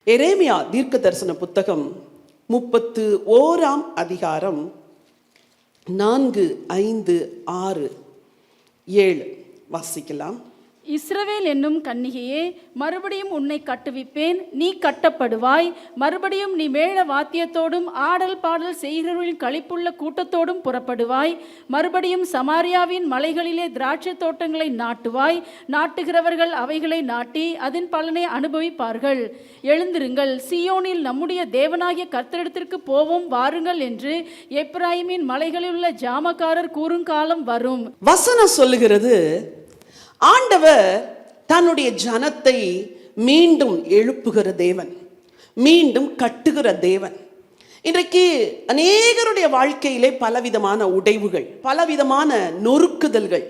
எரேமியா தீர்க்க தரிசன புத்தகம் 31ஆம் அதிகாரம் 4, 5, 6, 7 வாசிக்கலாம். இஸ்ரவேல் என்னும் கன்னிகையே, மறுபடியும் உன்னை கட்டுவிப்பேன், நீ கட்டப்படுவாய். மறுபடியும் நீ மேள வாத்தியத்தோடும் ஆடல் பாடல் செய்கிறவர்களின் களிப்புள்ள கூட்டத்தோடும் புறப்படுவாய். மறுபடியும் சமாரியாவின் மலைகளிலே திராட்சை தோட்டங்களை நாட்டுவாய். நாட்டுகிறவர்கள் அவைகளை நாட்டி அதன் பலனை அனுபவிப்பார்கள். எழுந்திருங்கள், சீயோனில் நம்முடைய தேவனாகிய கர்த்தரிடத்திற்கு போவோம் வாருங்கள் என்று எப்பிராயீமின் மலைகளில் உள்ள ஜாமக்காரர் கூறுங்காலம் வரும். வசனம் சொல்லுகிறது, ஆண்டவர் தன்னுடைய ஜனத்தை மீண்டும் எழுப்புகிற தேவன், மீண்டும் கட்டுகிற தேவன். இன்றைக்கு அநேகருடைய வாழ்க்கையிலே பலவிதமான உடைவுகள், பலவிதமான நொறுக்குதல்கள்,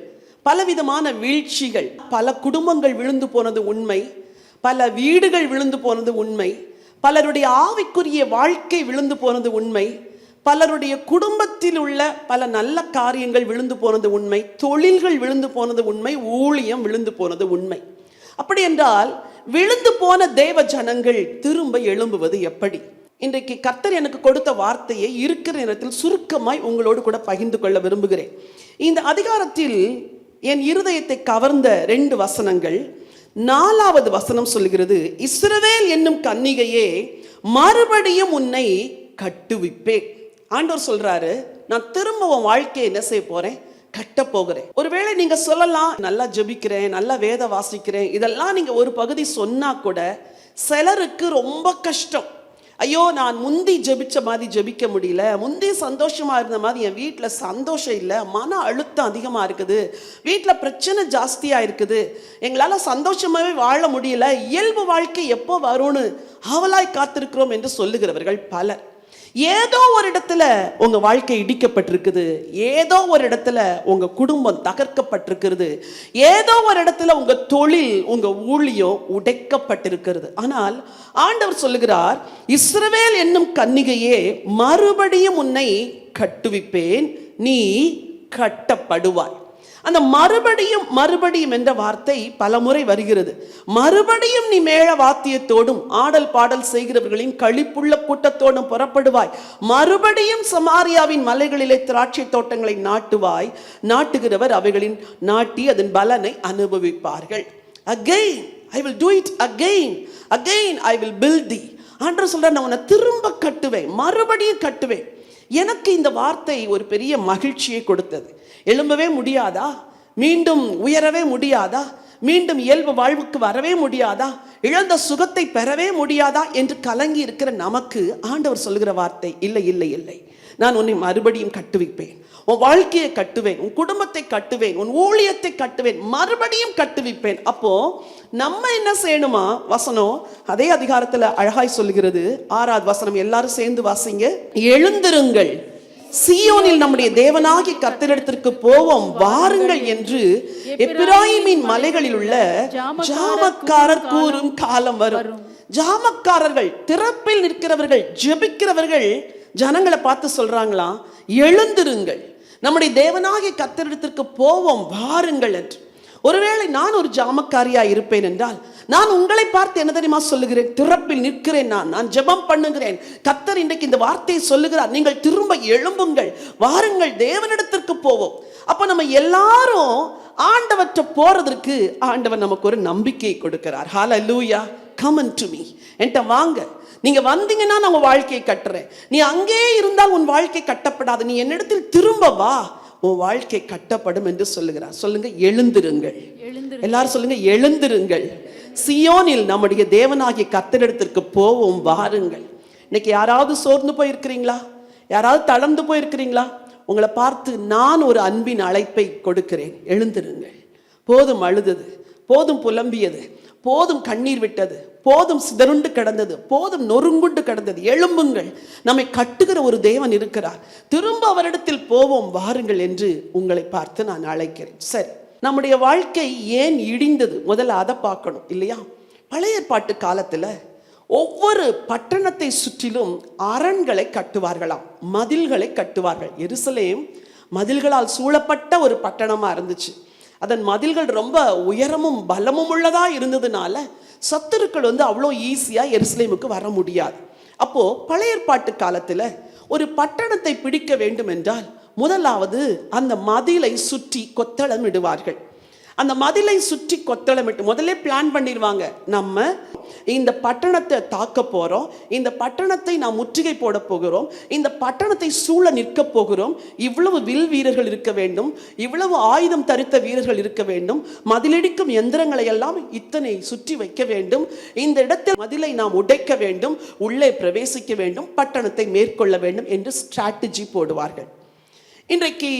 பலவிதமான வீழ்ச்சிகள். பல குடும்பங்கள் விழுந்து போனது உண்மை, பல வீடுகள் விழுந்து போனது உண்மை, பலருடைய ஆவிக்குரிய வாழ்க்கை விழுந்து போனது உண்மை, பலருடைய குடும்பத்தில் உள்ள பல நல்ல காரியங்கள் விழுந்து போனது உண்மை, தொழில்கள் விழுந்து போனது உண்மை, ஊழியம் விழுந்து போனது உண்மை. அப்படி என்றால் விழுந்து போன தேவ ஜனங்கள் திரும்ப எழும்புவது எப்படி? இன்றைக்கு கர்த்தர் எனக்கு கொடுத்த வார்த்தையை இருக்கிற நேரத்தில் சுருக்கமாய் உங்களோடு கூட பகிர்ந்து கொள்ள விரும்புகிறேன். இந்த அதிகாரத்தில் என் இருதயத்தை கவர்ந்த 2 வசனங்கள். 4வது வசனம் சொல்கிறது, இஸ்ரவேல் என்னும் கன்னிகையே, மறுபடியும் உன்னை கட்டுவிப்பேன். ஆண்டவர் சொல்றாரு, நான் திரும்ப உன் வாழ்க்கையை என்ன செய்ய போறேன்? கட்ட போகிறேன். ஒருவேளை நீங்க சொல்லலாம், நல்லா ஜெபிக்கிறேன், நல்லா வேத வாசிக்கிறேன், இதெல்லாம் நீங்க ஒரு பகுதி சொன்னா கூட சிலருக்கு ரொம்ப கஷ்டம். ஐயோ, நான் முந்தி ஜெபிச்ச மாதிரி ஜெபிக்க முடியல, முந்தி சந்தோஷமா இருந்த மாதிரி என் வீட்டில் சந்தோஷம் இல்லை, மன அழுத்தம் அதிகமாக இருக்குது, வீட்டில் பிரச்சனை ஜாஸ்தியா இருக்குது, எங்களால் சந்தோஷமாவே வாழ முடியல, இயல்பு வாழ்க்கை எப்போ வரும்னு ஆவலாய் காத்திருக்கிறோம் என்று சொல்லுகிறவர்கள் பலர். ஏதோ ஒரு இடத்துல உங்க வாழ்க்கை இடிக்கப்பட்டிருக்குது, ஏதோ ஒரு இடத்துல உங்க குடும்பம் தகர்க்கப்பட்டிருக்கிறது, ஏதோ ஒரு இடத்துல உங்க தொழில், உங்க ஊழியம் உடைக்கப்பட்டிருக்கிறது. ஆனால் ஆண்டவர் சொல்லுகிறார், இஸ்ரவேல் என்னும் கன்னிகையே, மறுபடியும் உன்னை கட்டுவிப்பேன், நீ கட்டப்படுவாய். அந்த மறுபடியும் மறுபடியும் என்ற வார்த்தை பல முறை வருகிறது. மறுபடியும் நீ மேள வாத்தியத்தோடும் ஆடல் பாடல் செய்கிறவர்களின் களிப்புள்ள கூட்டத்தோடும் புறப்படுவாய். மறுபடியும் சமாரியாவின் மலைகளிலே திராட்சை தோட்டங்களை நாட்டுவாய். நாட்டுகிறவர் அவைகளின் நாட்டி அதன் பலனை அனுபவிப்பார்கள். Again I will do it again, again I will build thee. ஆண்டவர் சொல்றார், நான் உன்னை திரும்ப கட்டுவேன், மறுபடியும் கட்டுவேன். எனக்கு இந்த வார்த்தை ஒரு பெரிய மகிழ்ச்சியை கொடுத்தது. எழும்பவே முடியாதா? மீண்டும் உயரவே முடியாதா? மீண்டும் இயல்பு வாழ்வுக்கு வரவே முடியாதா? இழந்த சுகத்தை பெறவே முடியாதா என்று கலங்கி இருக்கிற நமக்கு ஆண்டவர் சொல்லுகிற வார்த்தை, இல்லை இல்லை இல்லை, நான் உன்னை மறுபடியும் கட்டுவிப்பேன், உன் வாழ்க்கையை கட்டுவேன், உன் குடும்பத்தை கட்டுவேன், உன் ஊழியத்தை கட்டுவேன், மறுபடியும் கட்டுவிப்பேன். அப்போ நம்ம என்ன செய்யணுமா? வசனம் அதே அதிகாரத்துல அழகாய் சொல்லுகிறது. 6வது வசனம் எல்லாரும் சேர்ந்து வாசிங்க. எழுந்திருங்கள், சீயோனில் நம்முடைய தேவனாகிய கர்த்தரிடத்திற்கு போவோம் வாருங்கள் என்று எப்பிராயீமின் மலைகளில் உள்ள ஜாமக்காரர் கூறும் காலம் வரும். ஜாமக்காரர்கள், திறப்பில் நிற்கிறவர்கள், ஜெபிக்கிறவர்கள் ஜனங்களை பார்த்து சொல்றாங்களாம், எழுந்திருங்கள், நம்முடைய தேவனாகிய கர்த்தரிடத்திற்கு போவோம் வாருங்கள் என்று. ஒருவேளை நான் ஒரு ஜாமக்காரியா இருப்பேன் என்றால் நான் உங்களை பார்த்து என்ன தெரியுமா சொல்லுகிறேன்? திறப்பில் நிற்கிறேன், நான் ஜெபம் பண்ணுகிறேன். கர்த்தர் இன்றைக்கு இந்த வார்த்தையை சொல்லுகிறார், நீங்கள் திரும்ப எழும்புங்கள், வாருங்கள், தேவனிடத்திற்கு போவோம். அப்ப நம்ம எல்லாரும் ஆண்டவற்றை போறதற்கு ஆண்டவர் நமக்கு ஒரு நம்பிக்கையை கொடுக்கிறார். ஹல்லேலூயா. Come unto me, என்கிட்ட வாங்க, நீங்க வந்தீங்கன்னா நான் உங்க வாழ்க்கையை கட்டுறேன். நீ அங்கே இருந்தால் உன் வாழ்க்கை கட்டப்படாது, நீ என்னிடத்தில் திரும்ப வா, உன் வாழ்க்கை கட்டப்படும் என்று சொல்லுகிறார். சொல்லுங்க, எழுந்திருங்கள். எல்லாரும் சொல்லுங்க, எழுந்திருங்கள், சீயோனில் நம்முடைய தேவனாகிய கர்த்தரிடத்திற்கு போவோம் வாருங்கள். இன்னைக்கு யாராவது சோர்ந்து போயிருக்கிறீங்களா? யாராவது தளர்ந்து போயிருக்கிறீங்களா? உங்களை பார்த்து நான் ஒரு அன்பின் அழைப்பை கொடுக்கிறேன். எழுந்திருங்கள். போதும் அழுதது, போதும் புலம்பியது, போதும் கண்ணீர் விட்டது, போதும் சிதறுண்டு கிடந்தது, போதும் நொறுங்குண்டு கிடந்தது. எழும்புங்கள், நம்மை கட்டுகிற ஒரு தேவன் இருக்கிறார், திரும்ப அவரிடத்தில் போவோம் வாருங்கள் என்று உங்களை பார்த்து நான் அழைக்கிறேன். சரி, நம்முடைய வாழ்க்கை ஏன் இடிந்தது? முதல்ல அதை பார்க்கணும் இல்லையா? பழைய ஏற்பாட்டு காலத்துல ஒவ்வொரு பட்டணத்தை சுற்றிலும் அரண்களை கட்டுவார்களாம், மதில்களை கட்டுவார்கள். எருசலேம் மதில்களால் சூழப்பட்ட ஒரு பட்டணமா இருந்துச்சு. அதன் மதில்கள் ரொம்ப உயரமும் பலமும் உள்ளதா இருந்ததுனால சத்துருக்கள் அவ்வளோ ஈஸியா எருசலேமுக்கு வர முடியாது. அப்போ பழைய ஏற்பாட்டு காலத்துல ஒரு பட்டணத்தை பிடிக்க வேண்டும் என்றால் முதலாவது அந்த மதிலை சுற்றி கொத்தளமிடுவார்கள். அந்த மதிலை சுற்றி கொத்தளமிட்டு முதல்ல பிளான் பண்ணிடுவாங்க, நம்ம இந்த பட்டணத்தை தாக்க போறோம், இந்த பட்டணத்தை நாம் முற்றுகை போட போகிறோம், இந்த பட்டணத்தை சூழ நிற்க போகிறோம், இவ்வளவு வில் வீரர்கள் இருக்க வேண்டும், இவ்வளவு ஆயுதம் தரித்த வீரர்கள் இருக்க வேண்டும், மதிலிடிக்கும் எந்திரங்களை எல்லாம் இத்தனை சுற்றி வைக்க வேண்டும், இந்த இடத்தில் மதிலை நாம் உடைக்க வேண்டும், உள்ளே பிரவேசிக்க வேண்டும், பட்டணத்தை மேற்கொள்ள வேண்டும் என்று ஸ்ட்ராட்டஜி போடுவார்கள். இன்றைக்கு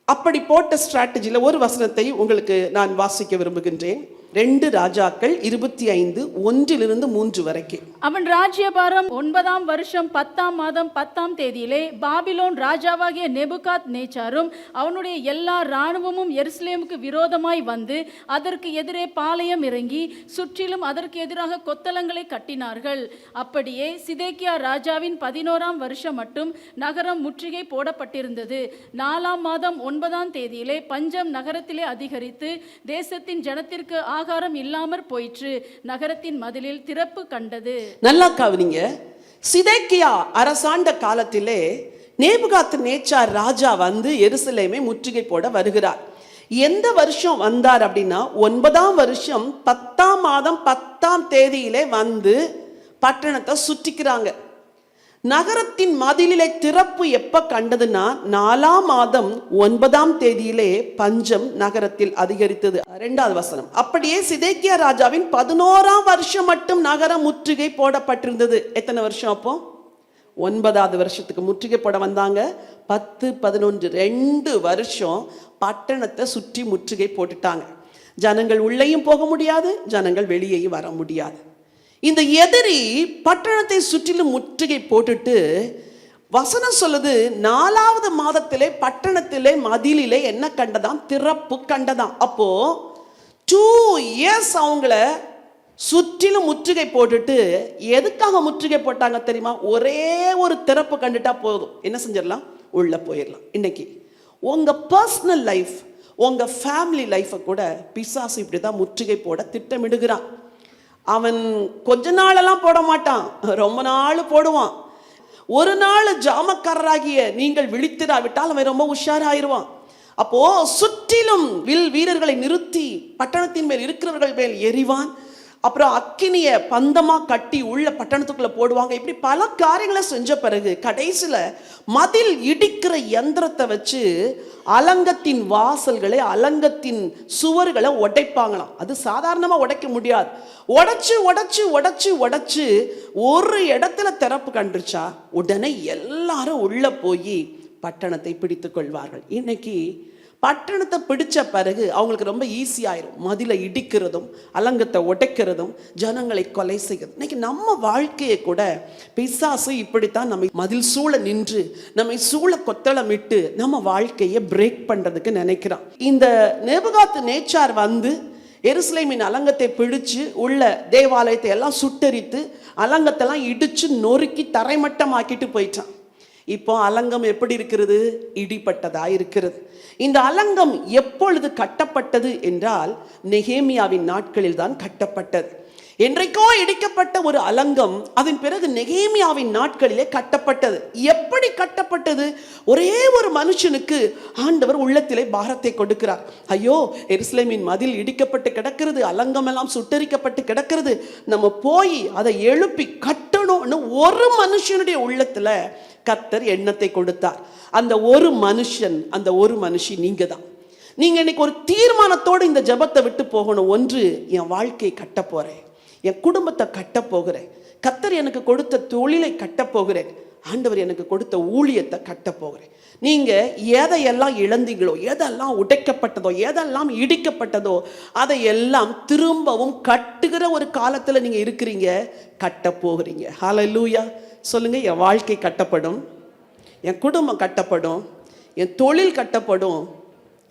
அப்படி போட்ட ஸ்ட்ராட்டஜியில் ஒரு வசனத்தை உங்களுக்கு நான் வாசிக்க விரும்புகின்றேன். 2 ராஜாக்கள் 25:1-3 வரைக்கும். அவன் ராஜ்யபாரம் 9ஆம் வருஷம் 10ஆம் மாதம் 10ஆம் தேதியிலே பாபிலோன் ராஜாவாகிய நேபுகாத் நேச்சாரும் அவனுடைய எல்லா இராணுவமும் எருசலேமுக்கு விரோதமாய் வந்து அதற்கு எதிரே பாளையம் இறங்கி சுற்றிலும் அதற்கு எதிராக கொத்தளங்களை கட்டினார்கள். அப்படியே சிதேக்கியா ராஜாவின் 11ஆம் வருஷம் மட்டும் நகரம் முற்றுகை போடப்பட்டிருந்தது. 4ஆம் மாதம் 9ஆம் தேதியிலே பஞ்சம் நகரத்திலே அதிகரித்து தேசத்தின் ஜனத்திற்கு ஆகாரம் இல்லாமற் போயிற்று. நகரத்தின் மதிலில் திறப்பு கண்டது. நல்லா கவனிங்க. சிதேக்கியா அரசாண்ட காலத்திலே நேபுகாத் நேச்சார் ராஜா வந்து எருசலேமை முற்றுகை போட வருகிறார். எந்த வருஷம் வந்தார் அப்படின்னா 9ஆம் வருஷம் 10ஆம் மாதம் 10ஆம் தேதியிலே வந்து பட்டணத்தை சுற்றிக்கிறாங்க. நகரத்தின் மதிலிலே திறப்பு எப்ப கண்டதுன்னா 4ஆம் மாதம் 9ஆம் தேதியிலே பஞ்சம் நகரத்தில் அதிகரித்தது. 2வது வசனம். அப்படியே சிதேக்கியா ராஜாவின் 11ஆம் வருஷம் மட்டும் நகரம் முற்றுகை போடப்பட்டிருந்தது. எத்தனை வருஷம் அப்போ? 9வது வருஷத்துக்கு முற்றுகை போட வந்தாங்க. 10, 11 2 வருஷம் பட்டணத்தை சுற்றி முற்றுகை போட்டுட்டாங்க. ஜனங்கள் உள்ளேயும் போக முடியாது, ஜனங்கள் வெளியேயும் வர முடியாது. இந்த எதிரி பட்டணத்தை சுற்றிலும் முற்றுகை போட்டுட்டு வசனம் சொல்லுது 4வது மாதத்திலே பட்டணத்திலே மதிலிலே என்ன கண்டதாம்? திறப்பு கண்டதாம். அப்போ 2 இயர்ஸ் அவங்கள சுற்றிலும் முற்றுகை போட்டுட்டு எதுக்காக முற்றுகை போட்டாங்க தெரியுமா? ஒரே ஒரு திறப்பு கண்டுட்டா போதும், என்ன செஞ்சிடலாம்? உள்ள போயிடலாம். இன்னைக்கு உங்க பர்சனல் லைஃப், உங்க ஃபேமிலி லைஃபை கூட பிசாசு இப்படிதான் முற்றுகை போட திட்டமிடுகிறான். அவன் கொஞ்ச நாளெல்லாம் போட மாட்டான், ரொம்ப நாள் போடுவான். ஒரு நாள் ஜாமக்காரராகிய நீங்கள் விழித்திராவிட்டால் அவன் ரொம்ப உஷாராயிருவான். அப்போ சுற்றிலும் வில் வீரர்களை நிறுத்தி பட்டணத்தின் மேல் இருக்கிறவர்கள் மேல் எறிவான். அப்புறம் அக்கினிய பந்தமா கட்டி உள்ள பட்டணத்துக்குள்ள போடுவாங்க. இப்படி பல காரியங்களை செஞ்ச பிறகு கடைசியில மதில் இடிக்கிற யந்திரத்தை வச்சு அலங்கத்தின் வாசல்களை, அலங்கத்தின் சுவர்களை உடைப்பாங்களாம். அது சாதாரணமா உடைக்க முடியாது. உடைச்சு உடைச்சு உடைச்சு உடைச்சு ஒரு இடத்துல திறப்பு கண்டுச்சா உடனே எல்லாரும் உள்ள போய் பட்டணத்தை பிடித்து கொள்வார்கள். இன்னைக்கு பட்டணத்தை பிடிச்ச பிறகு அவங்களுக்கு ரொம்ப ஈஸியாயிரும். மதிலை இடிக்கிறதும் அலங்கத்தை உடைக்கிறதும் ஜனங்களை கொலை செய்கிறது. இன்னைக்கு நம்ம வாழ்க்கையை கூட பிசாசு இப்படித்தான் நம்மை மதில் சூழ நின்று நம்மை சூழ கொத்தளமிட்டு நம்ம வாழ்க்கையை பிரேக் பண்றதுக்கு நினைக்கிறான். இந்த நேபுகாத் நேச்சார் வந்து எருசலேமின் அலங்கத்தை பிடிச்சு உள்ள தேவாலயத்தை எல்லாம் சுட்டரித்து அலங்கத்தெல்லாம் இடிச்சு நொறுக்கி தரைமட்டமாக்கிட்டு போயிட்டான். இப்போ அலங்கம் எப்படி இருக்கிறது? இடிப்பட்டதா இருக்கிறது. இந்த அலங்கம் எப்பொழுது கட்டப்பட்டது என்றால் நெகேமியாவின் நாட்களில் தான் கட்டப்பட்டது. என்றைக்கோ இடிக்கப்பட்ட ஒரு அலங்கம் அதன் பிறகு நெகேமியாவின் நாட்களிலே கட்டப்பட்டது. எப்படி கட்டப்பட்டது? ஒரே ஒரு மனுஷனுக்கு ஆண்டவர் உள்ளத்திலே பாரத்தை கொடுக்கிறார். ஐயோ, எருசலேமின் மதில் இடிக்கப்பட்டு கிடக்கிறது, அலங்கம் எல்லாம் சுட்டரிக்கப்பட்டு கிடக்கிறது, நம்ம போய் அதை எழுப்பி கட்டணும்னு ஒரு மனுஷனுடைய உள்ளத்துல கர்த்தர் எண்ணத்தை கொடுத்தார். அந்த ஒரு மனுஷன், அந்த ஒரு மனுஷி நீங்க தான். நீங்க இன்னைக்கு ஒரு தீர்மானத்தோடு இந்த ஜெபத்தை விட்டு போகணும். ஒன்று, என் வாழ்க்கையை கட்ட போறேன், என் குடும்பத்தை கட்ட போகிறேன், கர்த்தர் எனக்கு கொடுத்த தொழிலை கட்ட போகிறேன், ஆண்டவர் எனக்கு கொடுத்த ஊழியத்தை கட்ட போகிறேன். நீங்க எதையெல்லாம் இழந்தீங்களோ, எதெல்லாம் உடைக்கப்பட்டதோ, எதெல்லாம் இடிக்கப்பட்டதோ அதையெல்லாம் திரும்பவும் கட்டுகிற ஒரு காலத்துல நீங்க இருக்கிறீங்க, கட்ட போகிறீங்க. ஹல்லேலூயா சொல்லுங்க. என் வாழ்க்கை கட்டப்படும், என் குடும்பம் கட்டப்படும், என் தொழில் கட்டப்படும்,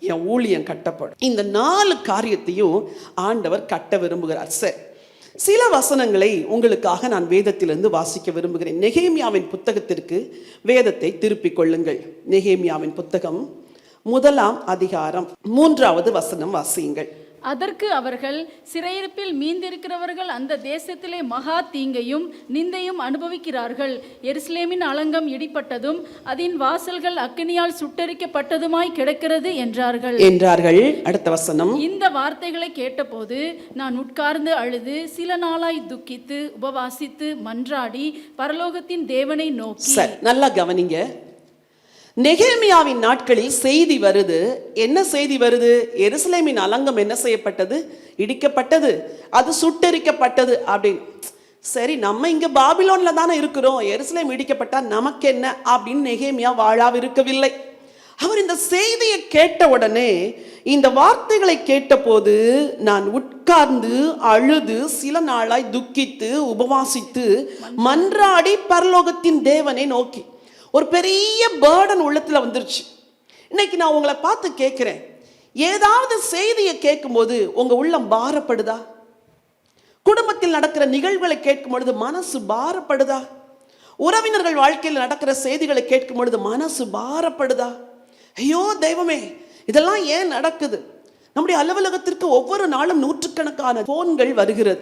என் ஊழியம் கட்டப்படும். இந்த 4 காரியத்தையும் ஆண்டவர் கட்ட விரும்புகிறார். சரி, சில வசனங்களை உங்களுக்காக நான் வேதத்திலிருந்து வாசிக்க விரும்புகிறேன். நெகேமியாவின் புத்தகத்திற்கு வேதத்தை திருப்பிக் கொள்ளுங்கள். நெகேமியாவின் புத்தகம் 1 அதிகாரம் 3வது வசனம் வாசியுங்கள். அதற்கு அவர்கள், சிறையிருப்பில் மீந்திருக்கிறவர்கள் அந்த தேசத்திலே மகா தீங்கையும் நிந்தையும் அனுபவிக்கிறார்கள். எருசலேமின் அலங்கம் இடிப்பட்டதும் அதன் வாசல்கள் அக்கினியால் சுட்டெரிக்கப்பட்டதுமாய் கிடக்கிறது என்றார்கள். அடுத்த வசனம். இந்த வார்த்தைகளை கேட்டபோது நான் உட்கார்ந்து அழுது சில நாளாய் துக்கித்து உபவாசித்து மன்றாடி பரலோகத்தின் தேவனை நோக்கி. நல்லா கவனிங்க. நெகேமியாவின் நாட்களில் செய்தி வருது. என்ன செய்தி வருது? எருசலேமின் அலங்கம் என்ன செய்யப்பட்டது? இடிக்கப்பட்டது, அது சுட்டெரிக்கப்பட்டது அப்படின்னு. சரி, நம்ம இங்க பாபிலோன்ல தானே இருக்கிறோம், எருசலேம் இடிக்கப்பட்டா நமக்கு என்ன அப்படின்னு நெகேமியா வாழாவிருக்கவில்லை. அவர் இந்த செய்தியை கேட்ட உடனே, இந்த வார்த்தைகளை கேட்டபோது நான் உட்கார்ந்து அழுது சில நாளாய் துக்கித்து உபவாசித்து மன்றாடி பரலோகத்தின் தேவனை நோக்கி. ஒரு பெரிய பேர்டன் உள்ளத்துல வந்துருச்சு. இன்னைக்கு நான் உங்களை பார்த்து கேட்கிறேன், ஏதாவது செய்தியை கேட்கும்போது உங்க உள்ளம் பாரப்படுதா? குடும்பத்தில் நடக்கிற நிகழ்வுகளை கேட்கும் பொழுது மனசு பாரப்படுதா? உறவினர்கள் வாழ்க்கையில் நடக்கிற செய்திகளை கேட்கும் பொழுது மனசு பாரப்படுதா? ஐயோ தெய்வமே, இதெல்லாம் ஏன் நடக்குது? நம்முடைய அலுவலகத்திற்கு ஒவ்வொரு நாளும் நூற்றுக்கணக்கான போன்கள் வருகிறது.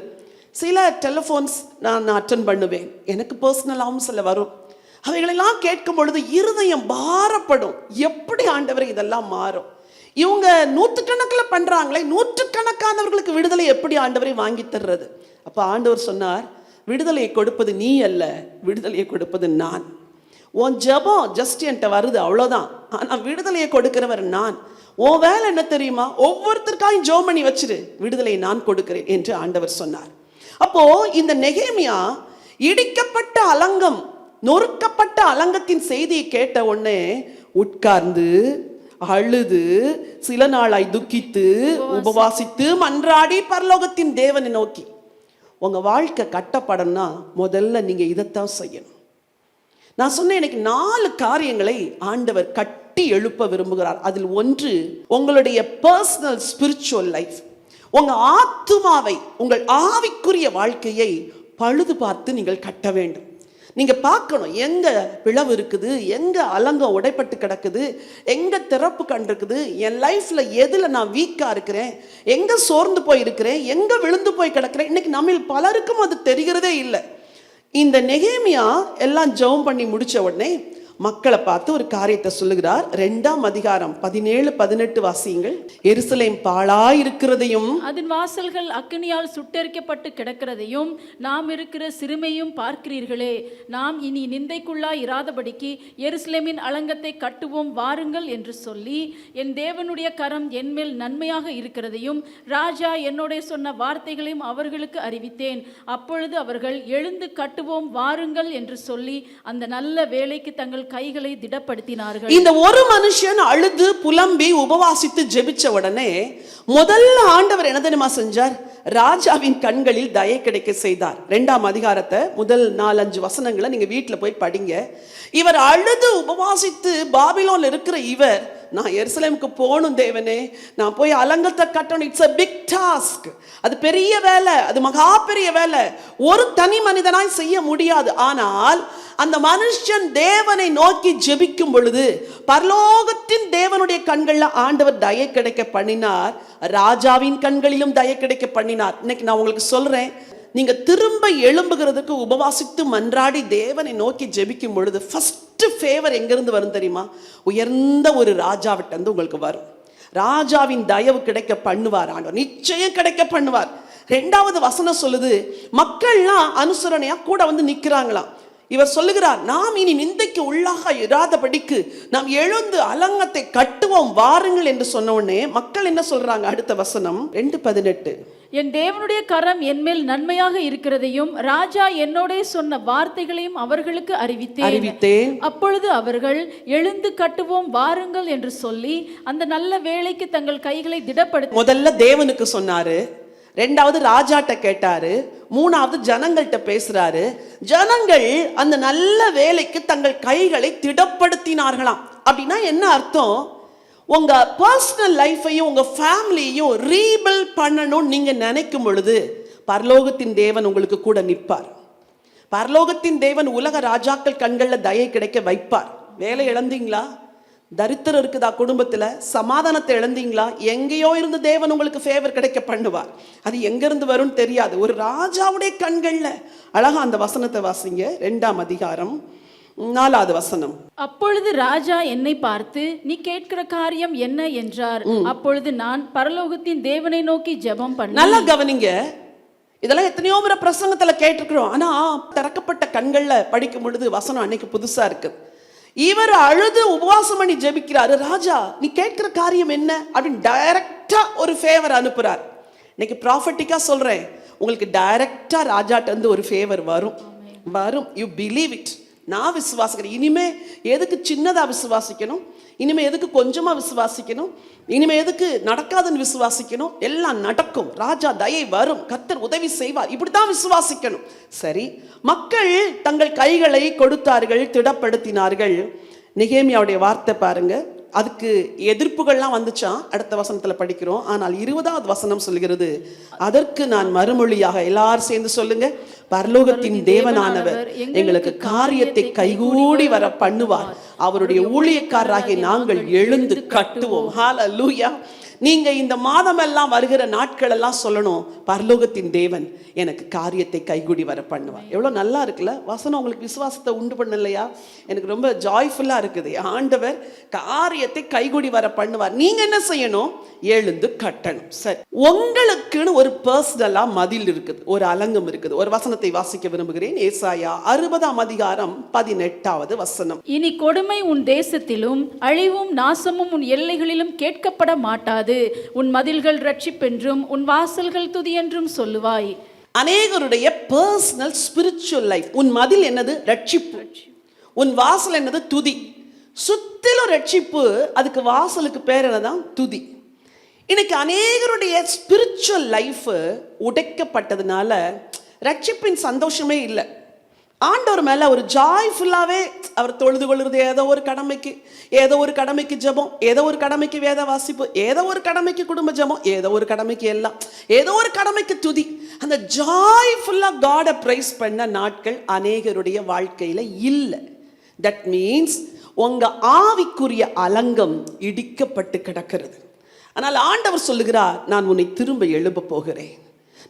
சில டெலிஃபோன்ஸ் நான் அட்டன் பண்ணுவேன், எனக்கு பர்சனலாகவும் சில வரும். அவைகளெல்லாம் கேட்கும் பொழுது இருதயம் பாரப்படும். எப்படி ஆண்டவரை இதெல்லாம் மாறும்? இவங்க நூற்றுக்கணக்கில் பண்றாங்களே, நூற்றுக்கணக்கானவர்களுக்கு விடுதலை எப்படி ஆண்டவரை வாங்கி தர்றது? அப்ப ஆண்டவர் சொன்னார், விடுதலையை கொடுப்பது நீ அல்ல, விடுதலையை கொடுப்பது நான். உன் ஜெபம் ஜஸ்ட் என்கிட்ட வருது, அவ்வளோதான். ஆனா விடுதலையை கொடுக்கிறவர் நான். உன் வேலை என்ன தெரியுமா? ஒவ்வொருத்தருக்காயும் ஜெபம் பண்ணி வச்சிரு, விடுதலையை நான் கொடுக்கிறேன் என்று ஆண்டவர் சொன்னார். அப்போ இந்த நெகேமியா இடிக்கப்பட்ட அலங்கம், நொறுக்கப்பட்ட அலங்கத்தின் செய்தியை கேட்ட உடனே உட்கார்ந்து அழுது சில நாளாய் துக்கித்து உபவாசித்து மன்றாடி பரலோகத்தின் தேவனை நோக்கி. உங்க வாழ்க்கை கட்டப்படணும்னா முதல்ல நீங்க இதைத்தான் செய்யணும். நான் சொன்னேன், எனக்கு 4 காரியங்களை ஆண்டவர் கட்டி எழுப்ப விரும்புகிறார். அதில் ஒன்று உங்களுடைய பர்சனல் ஸ்பிரிச்சுவல் லைஃப். உங்க ஆத்துமாவை, உங்கள் ஆவிக்குரிய வாழ்க்கையை பழுது பார்த்து நீங்கள் கட்ட வேண்டும். நீங்க பார்க்கணும், எங்க பிளவு இருக்குது, எங்க அலங்கம் உடைப்பட்டு கிடக்குது, எங்க திறப்பு கண்டிருக்குது, என் லைஃப்ல எதுல நான் வீக்கா இருக்கிறேன், எங்க சோர்ந்து போய் இருக்கிறேன், எங்க விழுந்து போய் கிடக்கிறேன். இன்னைக்கு நம்ம பலருக்கும் அது தெரிகிறதே இல்லை. இந்த நெகேமியா எல்லாம் ஜெபம் பண்ணி முடிச்ச உடனே மக்களை பார்த்து ஒரு காரியத்தை சொல்லுகிறார். 2 அதிகாரம் 17-18 வாசியுங்கள். எருசலேம் பாழாயிருக்கிறதையும் அதன் வாசல்கள் அக்கினியால் சுட்டெரிக்கப்பட்டு கிடக்கிறதையும் நாம் இருக்கிற சிறுமையும் பார்க்கிறீர்களே. நாம் இனி நிந்தைக்குள்ளாய் இராதபடிக்கு எருசலேமின் அலங்கத்தை கட்டுவோம் வாருங்கள் என்று சொல்லி, என் தேவனுடைய கரம் என்மேல் நன்மையாக இருக்கிறதையும் ராஜா என்னோட சொன்ன வார்த்தைகளையும் அவர்களுக்கு அறிவித்தேன். அப்பொழுது அவர்கள் எழுந்து கட்டுவோம் வாருங்கள் என்று சொல்லி அந்த நல்ல வேலைக்கு தங்கள் கைகளை திடப்படுத்தினார்கள். இந்த ஒரு மனுஷன் அழுது புலம்பி உபவாசித்து ஜெபிச்ச உடனே முதல்ல ஆண்டவர் என்ன தெரியுமா செஞ்சார்? ராஜாவின் கண்களில் தயை கிடைக்க செய்தார். 2 அதிகாரத்தை முதல் 4-5 வசனங்களை நீங்க வீட்டுல போய் படிங்க. இவர் அழுது உபவாசித்து பாபிலோன்ல இருக்கிற இவர், நான் எருசலேமுக்கு போகணும் தேவனே, நான் போய் அலங்கத்தை கட்டணும், இட்ஸ் a big task, அது பெரிய வேலை, அது மகா பெரிய வேலை, ஒரு தனி மனிதனாய் செய்ய முடியாது. ஆனால் அந்த மனுஷன் தேவனை நோக்கி ஜெபிக்கும் பொழுது பரலோகத்தின் தேவனுடைய கண்கள்ல ஆண்டவர் தயை கிடைக்க பண்ணினார், ராஜாவின் கண்களிலும் தயை கிடைக்க பண்ணினார். இன்னைக்கு நான் உங்களுக்கு சொல்றேன், நீங்க திரும்ப எழும்புகிறதுக்கு உபவாசித்து மன்றாடி தேவனை நோக்கி ஜெபிக்கும் பொழுது ஃபர்ஸ்ட் ஃபேவர் எங்கிருந்து வரும் தெரியுமா? உயர்ந்த ஒரு ராஜாவிட்ட இருந்து உங்களுக்கு வரும். ராஜாவின் தயவு கிடைக்க பண்ணுவார் ஆண்டவர், நிச்சயம் கிடைக்க பண்ணுவார். 2வது வசனம் சொல்லுது, மக்கள்லாம் அனுசரணையா கூட வந்து நிக்கிறாங்களாம். இவர் சொல்லுகிறார், நாம் இனி நிந்தைக்கு உள்ளாக இராதபடிக்கு நாம் எழுந்து அலங்கத்தை கட்டுவோம் வாருங்கள் என்று சொன்ன உடனே மக்கள் என்ன சொல்றாங்க? அடுத்த வசனம் 2:18. என் தேவனுடைய கரம் என்மேல் நன்மையாக இருக்கிறதையும் ராஜா என்னோட சொன்ன வார்த்தைகளையும் அவர்களுக்கு அறிவித்தேன். அப்பொழுது அவர்கள் எழுந்து கட்டுவோம் வாருங்கள் என்று சொல்லி அந்த நல்ல வேலைக்கு தங்கள் கைகளை திடப்படுத்த. முதல்ல தேவனுக்கு சொன்னாரு, 2வது ராஜாட்ட கேட்டாரு, 3வது ஜனங்கள்கிட்ட பேசுறாரு. ஜனங்கள் அந்த நல்ல வேலைக்கு தங்கள் கைகளை திடப்படுத்தினார்களாம். அப்படின்னா என்ன அர்த்தம்? உங்க பர்சனல் லைஃபையும் உங்க ஃபேமிலியையும் ரீபில்ட் பண்ணணும்னு நீங்க நினைக்கும் பொழுது பரலோகத்தின் தேவன் உங்களுக்கு கூட நிற்பார். பரலோகத்தின் தேவன் உலக ராஜாக்கள் கண்கள்ல தயை கிடைக்க வைப்பார். வேலை இழந்தீங்களா? தரித்திரம் இருக்குதா குடும்பத்துல? சமாதானத்தை இழந்தீங்களா? எங்கேயோ இருந்து தேவன் உங்களுக்கு ஃபேவர் கிடைக்க பண்ணுவார். அது எங்க இருந்து வரும்னு தெரியாது. ஒரு ராஜாவுடைய கண்கள்ல அழகா அந்த வசனத்தை வாசிங்க. 2ஆம் அதிகாரம் 4வது வசனம். அப்பொழுது ராஜா என்னை பார்த்து, நீ கேட்கிற காரியம் என்ன என்றார். அப்பொழுது நான் பரலோகத்தின் தேவனை நோக்கி ஜெபம் பண்ணேன். நல்லா கவனிங்க. இதெல்லாம் எத்தனையோ முறை பிரசங்கத்துல கேட்டிருக்கிறோம். ஆனா திறக்கப்பட்ட கண்கள்ல படிக்கும் பொழுது வசனம் அன்னைக்கு புதுசா இருக்கு. இவர் அழுது உபவாசம் பண்ணி ஜெபிக்கிறாரு. ராஜா நீ கேட்கிற காரியம் என்ன அப்படின்னு டைரக்டா ஒரு ஃபேவர் அனுப்புறார். இன்னைக்கு ப்ராஃபட்டிக்கா சொல்றேன், உங்களுக்கு டைரக்டா ராஜாட்ட இருந்து ஒரு ஃபேவர் வரும். You believe it. நான் விசுவாசிக்கிறேன். இனிமே எதுக்கு சின்னதா விசுவாசிக்கணும்? இனிமே எதுக்கு கொஞ்சமா விசுவாசிக்கணும்? இனிமே எதுக்கு நடக்காதுன்னு விசுவாசிக்கணும்? எல்லாம் நடக்கும். ராஜா தயை வரும், கர்த்தர் உதவி செய்வார். இப்படித்தான் விசுவாசிக்கணும். சரி, மக்கள் தங்கள் கைகளை கொடுத்தார்கள், திடப்படுத்தினார்கள். நெகேமியாவுடைய வார்த்தை பாருங்க. அதுக்கு எதிர்ப்புகள்லாம் வந்துச்சான். அடுத்த வசனத்துல படிக்கிறோம். ஆனால் 20வது வசனம் சொல்கிறது, அதற்கு நான் மறுமொழியாக, எல்லாரும் சேர்ந்து சொல்லுங்க, பரலோகத்தின் தேவனானவர் எங்களுக்கு காரியத்தை கைகூடி வர பண்ணுவார். அவருடைய ஊழியக்காரராகிய நாங்கள் எழுந்து கட்டுவோம். ஹல்லேலூயா. நீங்க இந்த மாதம் எல்லாம் வருகிற நாட்கள் எல்லாம் சொல்லணும், பரலோகத்தின் தேவன் எனக்கு காரியத்தை கைகூடி வர பண்ணுவார். எவ்வளவு நல்லா இருக்குல்ல வசனம். உங்களுக்கு விசுவாசத்தை உண்டு பண்ணலையா? எனக்கு ரொம்ப ஜாய்ஃபுல்லா இருக்குது. ஆண்டவர் காரியத்தை கைகூடி வர பண்ணுவார். நீங்க என்ன செய்யணும்? எழுந்து கட்டணும். சரி, உங்களுக்குன்னு ஒரு பர்சனலா மதில் இருக்குது, ஒரு அலங்கம் இருக்குது. ஒரு வசனத்தை வாசிக்க விரும்புகிறேன். ஏசாயா 60ஆம் அதிகாரம் 18வது வசனம். இனி கொடுமை உன் தேசத்திலும் அழிவும் நாசமும் உன் எல்லைகளிலும் கேட்கப்பட மாட்டாது. உன் மதில்கள் ரட்சிப்பென்றும் உன் வாசல்கள் துதி என்றும் சொல்லுவாய். அநேகருடைய பர்சனல் ஸ்பிரிச்சுவல் லைஃப். உன் மதில் என்னது? ரட்சிப்பு. உன் வாசல் என்னது? துதி. சுத்திலும் ரட்சிப்பு, அதுக்கு வாசலுக்கு பேர் என்னதான்? துதி. இன்னைக்கு அநேகருடைய ஸ்பிரிச்சுவல் லைஃப் உடைக்கப்பட்டதுனால ரட்சிப்பின் சந்தோஷமே இல்லை. ஆண்டவர் மேல ஒரு ஜாய்ஃபுல்லாவே அவர் தொழுது கொள்ளுறது, ஏதோ ஒரு கடமைக்கு ஜெபம், ஏதோ ஒரு கடமைக்கு வேத வாசிப்பு, ஏதோ ஒரு கடமைக்கு குடும்ப ஜெபம், ஏதோ ஒரு கடமைக்கு எல்லாம், ஏதோ ஒரு கடமைக்கு துதி. அந்த ஜாய்ஃபுல்லா காடை பிரைஸ் பண்ண நாட்கள் அநேகருடைய வாழ்க்கையில இல்லை. தட் மீன்ஸ் உங்க ஆவிக்குரிய அலங்கம் இடிக்கப்பட்டு கிடக்கிறது. ஆனால் ஆண்டவர் சொல்லுகிறார், நான் உன்னை திரும்ப எழுப்ப போகிறேன்,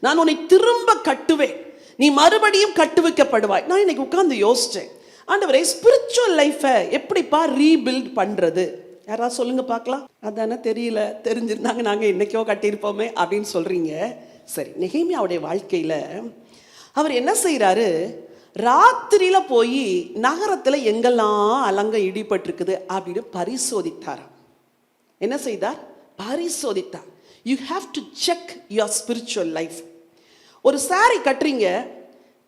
நான் உன்னை திரும்ப கட்டுவேன், நீ மறுபடியும் கட்டுவிக்கப்படுவாய். நான் இன்னைக்கு உட்கார்ந்து யோசிச்சேன், ஆண்டவரே ஸ்பிரிச்சுவல் லைஃபை எப்படிப்பா ரீபில்ட் பண்றது? யாராவது சொல்லுங்க பார்க்கலாம். அதானே தெரியல, தெரிஞ்சிருந்தாங்க நாங்க இன்னைக்கோ கட்டியிருப்போமே அப்படின்னு சொல்றீங்க. சரி, நெகேமியாவுடைய வாழ்க்கையில அவர் என்ன செய்யறாரு? ராத்திரியில போய் நகரத்துல எங்கெல்லாம் அலங்கம் இடிபட்டிருக்குது அப்படின்னு பரிசோதித்தார். என்ன செய்தார்? பரிசோதித்தார். You have to check your spiritual life. ஒரு சாரி கட்டுறீங்க,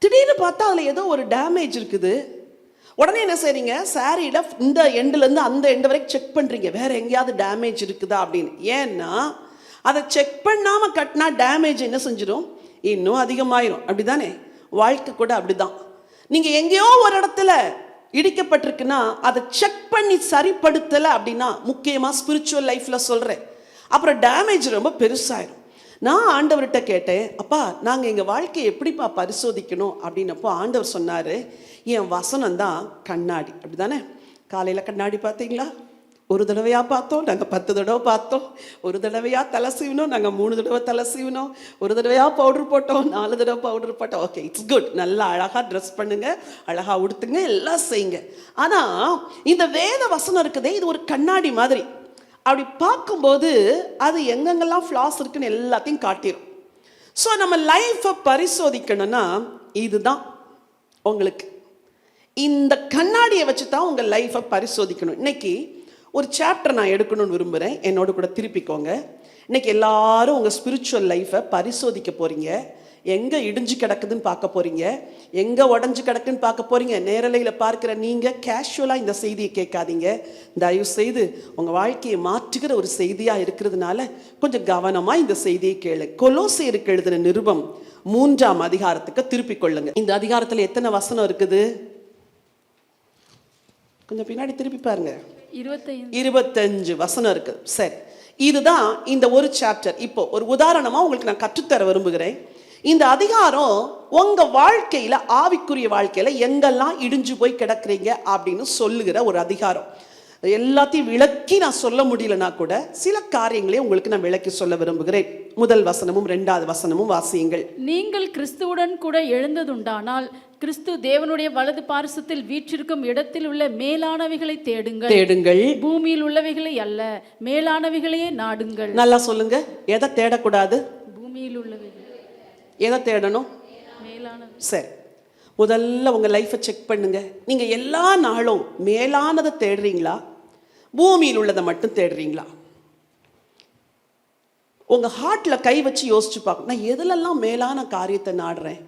திடீர்னு பார்த்தா அதில் ஏதோ ஒரு டேமேஜ் இருக்குது. உடனே என்ன செய்றீங்க? சாரியில இந்த எண்டுலேருந்து அந்த எண்டு வரைக்கும் செக் பண்ணுறீங்க, வேற எங்கேயாவது டேமேஜ் இருக்குதா அப்படின்னு. ஏன்னா அதை செக் பண்ணாமல் கட்டினா டேமேஜ் என்ன செஞ்சிடும்? இன்னும் அதிகமாயிரும். அப்படிதானே? வாழ்க்கை கூட அப்படிதான். நீங்கள் எங்கேயோ ஒரு இடத்துல இடிக்கப்பட்டிருக்குன்னா அதை செக் பண்ணி சரிப்படுத்தலை அப்படின்னா, முக்கியமாக ஸ்பிரிச்சுவல் லைஃப்பில் சொல்கிறேன், அப்புறம் டேமேஜ் ரொம்ப பெருசாயிரும். நான் ஆண்டவர்கிட்ட கேட்டேன், அப்பா நாங்கள் எங்கள் வாழ்க்கையை எப்படிப்பா பரிசோதிக்கணும் அப்படின்னப்போ ஆண்டவர் சொன்னார், என் வசனம் தான் கண்ணாடி. அப்படி தானே? காலையில் கண்ணாடி பார்த்தீங்களா? ஒரு தடவையாக பார்த்தோம், நாங்கள் 10 தடவை பார்த்தோம். ஒரு தடவையாக தலை சீவினோம், நாங்கள் 3 தடவை தலை சீவினோம். ஒரு தடவையாக பவுடர் போட்டோம், 4 தடவை பவுடர் போட்டோம். Okay, it's good. நல்லா அழகாக ட்ரெஸ் பண்ணுங்க, அழகாக உடுத்துங்க, எல்லாம் செய்யுங்க. ஆனால் இந்த வேத வசனம் இருக்குதே, இது ஒரு கண்ணாடி மாதிரி. அப்படி பார்க்கும்போது அது எங்கெங்கெல்லாம் ஃப்ளாஸ் இருக்குன்னு எல்லாத்தையும் காட்டிடும். ஸோ நம்ம லைஃப்பை பரிசோதிக்கணும்னா இதுதான் உங்களுக்கு. இந்த கண்ணாடியை வச்சு தான் உங்கள் லைஃப்பை பரிசோதிக்கணும். இன்னைக்கு ஒரு சாப்டர் நான் எடுக்கணும்னு விரும்புகிறேன், என்னோட கூட திருப்பிக்கோங்க. இன்னைக்கு எல்லாரும் உங்கள் ஸ்பிரிச்சுவல் லைஃப்பை பரிசோதிக்க போகிறீங்க. எங்கே இடிஞ்சு கிடக்குதுன்னு பார்க்க போகிறீங்க, எங்கே உடஞ்சி கிடக்குன்னு பார்க்க போகிறீங்க. நேரலையில் பார்க்குற நீங்கள் கேஷுவலாக இந்த செய்தியை கேட்காதீங்க. தயவு செய்து உங்கள் வாழ்க்கையை மாற்றுகிற ஒரு செய்தியாக இருக்கிறதுனால கொஞ்சம் கவனமாக இந்த செய்தியை கேளு. கொலோசேயருக்கு எழுதின நிருபம் 3ஆம் அதிகாரத்துக்கு திருப்பிக் கொள்ளுங்க. இந்த அதிகாரத்தில் எத்தனை வசனம் இருக்குது? கொஞ்சம் பின்னாடி திருப்பி பாருங்க. 25 வசனம் இருக்கு. சரி, இதுதான் இந்த ஒரு சாப்டர். இப்போ ஒரு உதாரணமாக உங்களுக்கு நான் கற்றுத்தர விரும்புகிறேன். இந்த அதிகாரம் உங்க வாழ்க்கையில, ஆவிக்குரிய வாழ்க்கையில எங்கெல்லாம் இடிஞ்சு போய் கிடக்குறீங்க அப்படின்னு சொல்லுகிற ஒரு அதிகாரம். எல்லாத்தையும் விளக்கி நான் சொல்ல முடியலனா கூட சில காரியங்களே உங்களுக்கு நான் விளக்கி சொல்ல விரும்புகிறேன். முதல் வசனமும் 2வது வசனமும் வாசியுங்கள். நீங்கள் கிறிஸ்துவுடன் கூட எழுந்ததுண்டானால் கிறிஸ்து தேவனுடைய வலது பார்சத்தில் வீற்றிருக்கும் இடத்தில் உள்ள மேலானவைகளை தேடுங்கள், பூமியில் உள்ளவைகளை அல்ல, மேலானவைகளையே நாடுங்கள். நல்லா சொல்லுங்க, எதை தேடக்கூடாது? பூமியில் உள்ளவைகள். எதை தேடணும்? மேலான. சரி, முதல்ல உங்க லைஃபை செக் பண்ணுங்க. நீங்க எல்லா நாளும் மேலானதை தேடுறீங்களா, பூமியில் உள்ளதை மட்டும் தேடுறீங்களா? உங்க ஹார்ட்ல கை வச்சு யோசிச்சு பார்க்கணும், நான் எதுலெல்லாம் மேலான காரியத்தை நாடுறேன்,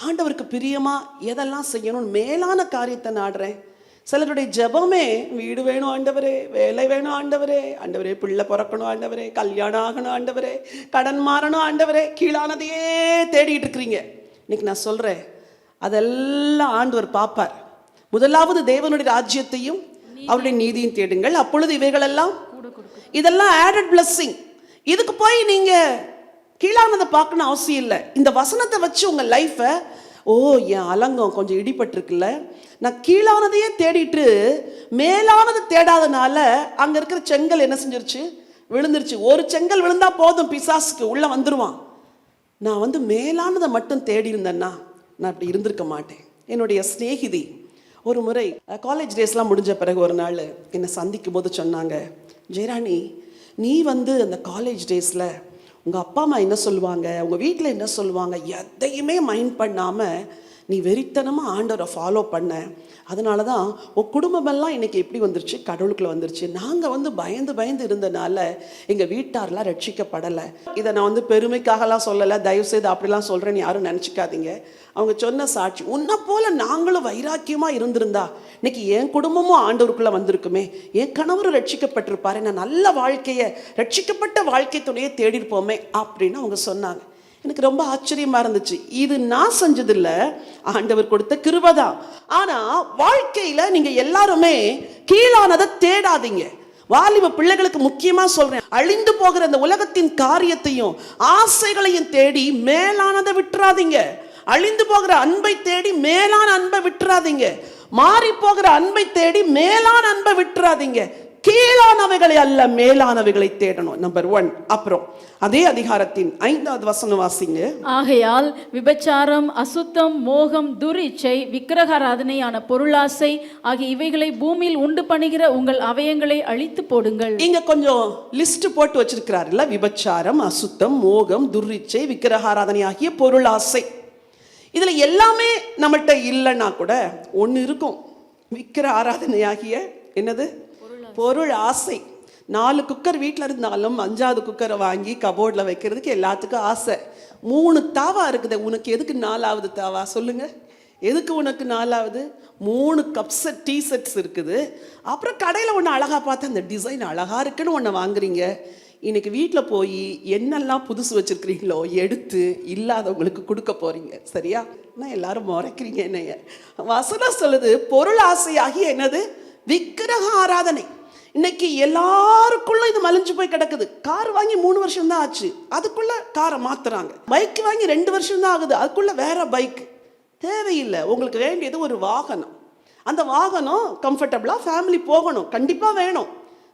ஆண்டவருக்கு பிரியமா எதெல்லாம் செய்யணும்னு மேலான காரியத்தை நாடுறேன். சிலருடைய ஜெபமே வீடு வேணும் ஆண்டவரே, வேலை வேணும் ஆண்டவரே, ஆண்டவரே பிள்ளை பிறக்கணும் ஆண்டவரே, கல்யாணம் ஆகணும் ஆண்டவரே, கடன் மாறணும் ஆண்டவரே, கீழானதையே தேடிட்டு இருக்கிறீங்க. இன்னைக்கு நான் சொல்றேன், அதெல்லாம் ஆண்டவர் பார்ப்பார். முதலாவது தேவனுடைய ராஜ்யத்தையும் அவருடைய நீதியும் தேடுங்கள், அப்பொழுது இவைகளெல்லாம், இதெல்லாம் ஆடட் பிளஸ்ஸிங். இதுக்கு போய் நீங்க கீழானதை பார்க்கணும் அவசியம் இல்லை. இந்த வசனத்தை வச்சு உங்க லைஃபை, ஓ என் அலங்கம் கொஞ்சம் இடிபட்டிருக்குல்ல, நான் கீழானதையே தேடிட்டு மேலானதை தேடாதனால அங்க இருக்கிற செங்கல் என்ன செஞ்சிருச்சு, விழுந்துருச்சு. ஒரு செங்கல் விழுந்தா போதும், பிசாசுக்கு உள்ள வந்துருவான். நான் மேலானதை மட்டும் தேடி இருந்தேன்னா நான் அப்படி இருந்திருக்க மாட்டேன். என்னுடைய சிநேகிதி ஒரு முறை காலேஜ் டேஸ்லாம் முடிஞ்ச பிறகு ஒரு நாள் என்னை சந்திக்கும் போது சொன்னாங்க, ஜெயராணி நீ அந்த காலேஜ் டேஸில் உங்கள் அப்பா அம்மா என்ன சொல்லுவாங்க, உங்கள் வீட்டில் என்ன சொல்லுவாங்க, எதையுமே மைண்ட் பண்ணாமல் நீ வெறித்தனமாக ஆண்டவரை ஃபாலோ பண்ண, அதனால தான் உன் குடும்பமெல்லாம் இன்றைக்கி எப்படி வந்துருச்சு, கடவுளுக்குள்ளே வந்துருச்சு. நாங்கள் பயந்து பயந்து இருந்தனால எங்கள் வீட்டாரெலாம் ரட்சிக்கப்படலை. இதை நான் பெருமைக்காகலாம் சொல்லலை, தயவுசெய்து அப்படிலாம் சொல்கிறேன்னு யாரும் நினச்சிக்காதீங்க. அவங்க சொன்ன சாட்சி, உன்னை போல நாங்களும் வைராக்கியமாக இருந்திருந்தா இன்னைக்கு என் குடும்பமும் ஆண்டவருக்குள்ளே வந்திருக்குமே, என் கணவரும் ரட்சிக்கப்பட்டிருப்பாரு, நான் நல்ல வாழ்க்கையை, ரட்சிக்கப்பட்ட வாழ்க்கை துணையை தேடிருப்போமே அப்படின்னு அவங்க சொன்னாங்க. எனக்கு ரொம்ப ஆச்சரியமா இருந்துச்சு. இது நான் செஞ்சதில்ல, ஆண்டவர் கொடுத்த கிருபை தான். ஆனா வாழ்க்கையில நீங்க எல்லாருமே கீழானதை தேடாதீங்க. வாலிப பிள்ளைகளுக்கு முக்கியமா சொல்றேன், அழிந்து போகிற இந்த உலகத்தின் காரியத்தையும் ஆசைகளையும் தேடி மேலானதை விட்டுறாதீங்க. அழிந்து போகிற அன்பை தேடி மேலான அன்பை விட்டுறாதீங்க. மாறி போகிற அன்பை தேடி மேலான அன்பை விட்டுறாதீங்க. கீழானவைகளை அல்ல, மேலானவைகளை தேடணும். நம்பர் 1. அப்புறம் அதே அதிகாரத்தின் 5வது வசனம் வாசிங்க. ஆகையால் விபச்சாரம், அசுத்தம், மோகம், துரிச்சை, விக்கிரகாராதனையான பொருளாசை ஆகிய இவைகளை பூமியில் உண்டு பண்ணுகிற உங்கள் அவயங்களை அழித்து போடுங்கள். இங்க கொஞ்சம் லிஸ்ட் போட்டு வச்சிருக்கிறாருல்ல, விபச்சாரம், அசுத்தம், மோகம், துரிச்சை, விக்கிரகாராதனை ஆகிய பொருளாசை. இதுல எல்லாமே நம்மகிட்ட இல்லைன்னா கூட ஒன்று இருக்கும், விக்கிர ஆராதனை ஆகிய என்னது, பொருள் ஆசை. 4 குக்கர் வீட்டில் இருந்தாலும் 5வது குக்கரை வாங்கி கபோர்டில் வைக்கிறதுக்கு எல்லாத்துக்கும் ஆசை. 3 தாவா இருக்குது, உனக்கு எதுக்கு 4வது தாவா சொல்லுங்க, எதுக்கு உனக்கு 4வது? 3 கப்ஸ் டீ செட்ஸ் இருக்குது. அப்புறம் கடையில் ஒன்று அழகாக பார்த்து அந்த டிசைன் அழகாக இருக்குன்னு ஒன்று வாங்குறீங்க. இன்னைக்கு வீட்டில் போய் என்னெல்லாம் புதுசு வச்சுருக்கிறீங்களோ எடுத்து இல்லாதவங்களுக்கு கொடுக்க போகிறீங்க. சரியா? நான் எல்லாரும் முறைக்கிறீங்க என்னைய. வசனம் சொல்லுது, பொருள் ஆசையாகி என்னது, விக்கிரக ஆராதனை. இன்னைக்கு எல்லாருக்குள்ள இது மலிஞ்சு போய் கிடக்குது. கார் வாங்கி 3 வருஷம் தான் ஆச்சு, அதுக்குள்ள காரை மாத்துறாங்க. பைக் வாங்கி 2 வருஷம் தான் ஆகுது, அதுக்குள்ள வேற பைக். தேவையில்லை. உங்களுக்கு வேண்டியது ஒரு வாகனம். அந்த வாகனம் கம்ஃபர்டபுளா ஃபேமிலி போகணும், கண்டிப்பா வேணும்.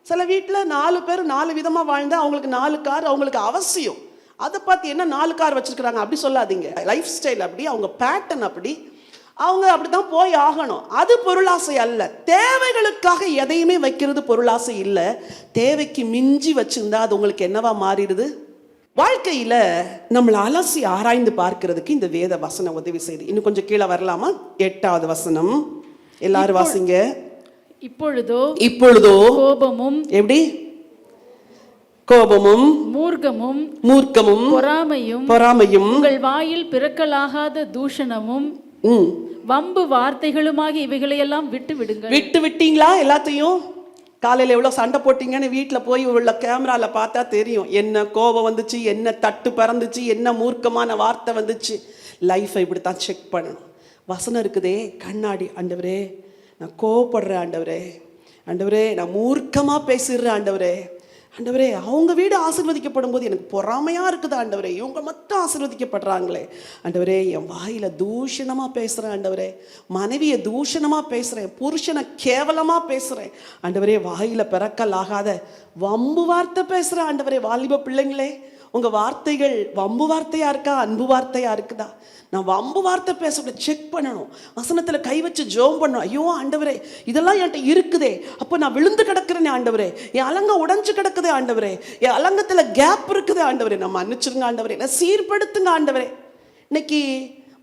சில வீட்டில் 4 பேர் 4 விதமாக வாழ்ந்தா அவங்களுக்கு 4 கார் அவங்களுக்கு அவசியம். அதை பார்த்து என்ன 4 கார் வச்சிருக்கிறாங்க அப்படி சொல்லாதீங்க. லைஃப் ஸ்டைல் அப்படி, அவங்க பேட்டர்ன் அப்படி, அவங்க அப்படிதான் போய் ஆகணும். அது பொருளாசை அல்ல. தேவைகளுக்காக எதையுமே வைக்கிறது பொருளாசை இல்லை. தேவைக்கு மிஞ்சி வச்சிருந்தா அது உங்களுக்கு என்னவா மாறிடுது? வாழ்க்கையில நம்மளை அலசி ஆராய்ந்து பார்க்கிறதுக்கு இந்த வேத வசனம் உதவி செய்யுது. இன்னும் கொஞ்சம் கீழே வரலாமா? 8வது வசனம் எல்லாரும் வாசிங்க. இப்பொழுதோ கோபமும், எப்படி கோபமும், மூர்க்கமும் பொறாமையும் உங்கள் வாயில் பிறக்கலாகாத தூஷணமும் வம்பு வார்த்தைகளுமாகி இவைகளை எல்லாம் விட்டு விட்டீங்களா? எல்லாத்தையும் காலையில் எவ்வளோ சண்டை போட்டீங்கன்னு வீட்டில் போய் உள்ள கேமராவில் பார்த்தா தெரியும். என்ன கோபம் வந்துச்சு, என்ன தட்டு பறந்துச்சு, என்ன மூர்க்கமான வார்த்தை வந்துச்சு. லைஃப்பை இப்படி தான் செக் பண்ணணும். வசனம் இருக்குதே கண்ணாடி. ஆண்டவரே நான் கோவப்படுறேன், ஆண்டவரே நான் மூர்க்கமாக பேசிடுறேன், ஆண்டவரே அவங்க வீடு ஆசீர்வதிக்கப்படும் போது எனக்கு பொறாமையாக இருக்குது ஆண்டவரே, இவங்க மட்டும் ஆசீர்வதிக்கப்படுறாங்களே. ஆண்டவரே என் வாயில் தூஷணமாக பேசுகிறேன் ஆண்டவரே, மனைவியை தூஷணமாக பேசுகிறேன், புருஷனை கேவலமாக பேசுகிறேன் ஆண்டவரே, வாயில் பிறக்கலாகாத வம்பு வார்த்தை பேசுகிறேன் ஆண்டவரே. வாலிப பிள்ளைங்களே, உங்கள் வார்த்தைகள் வம்பு வார்த்தையாக இருக்கா, அன்பு வார்த்தையாக இருக்குதா? நான் வம்பு வார்த்தை பேசக்கூட செக் பண்ணணும், வசனத்தில் கை வச்சு ஜெபம் பண்ணணும். ஐயோ ஆண்டவரே இதெல்லாம் என்கிட்ட இருக்குதே, அப்போ நான் விழுந்து கிடக்கிறேனே ஆண்டவரே, என் அலங்க உடஞ்சு கிடக்குதே ஆண்டவரே, என் அலங்கத்தில் கேப் இருக்குதே ஆண்டவரே, நான் மன்னிச்சிருங்க ஆண்டவரே, நான் சீர்படுத்துங்க ஆண்டவரே. இன்னைக்கு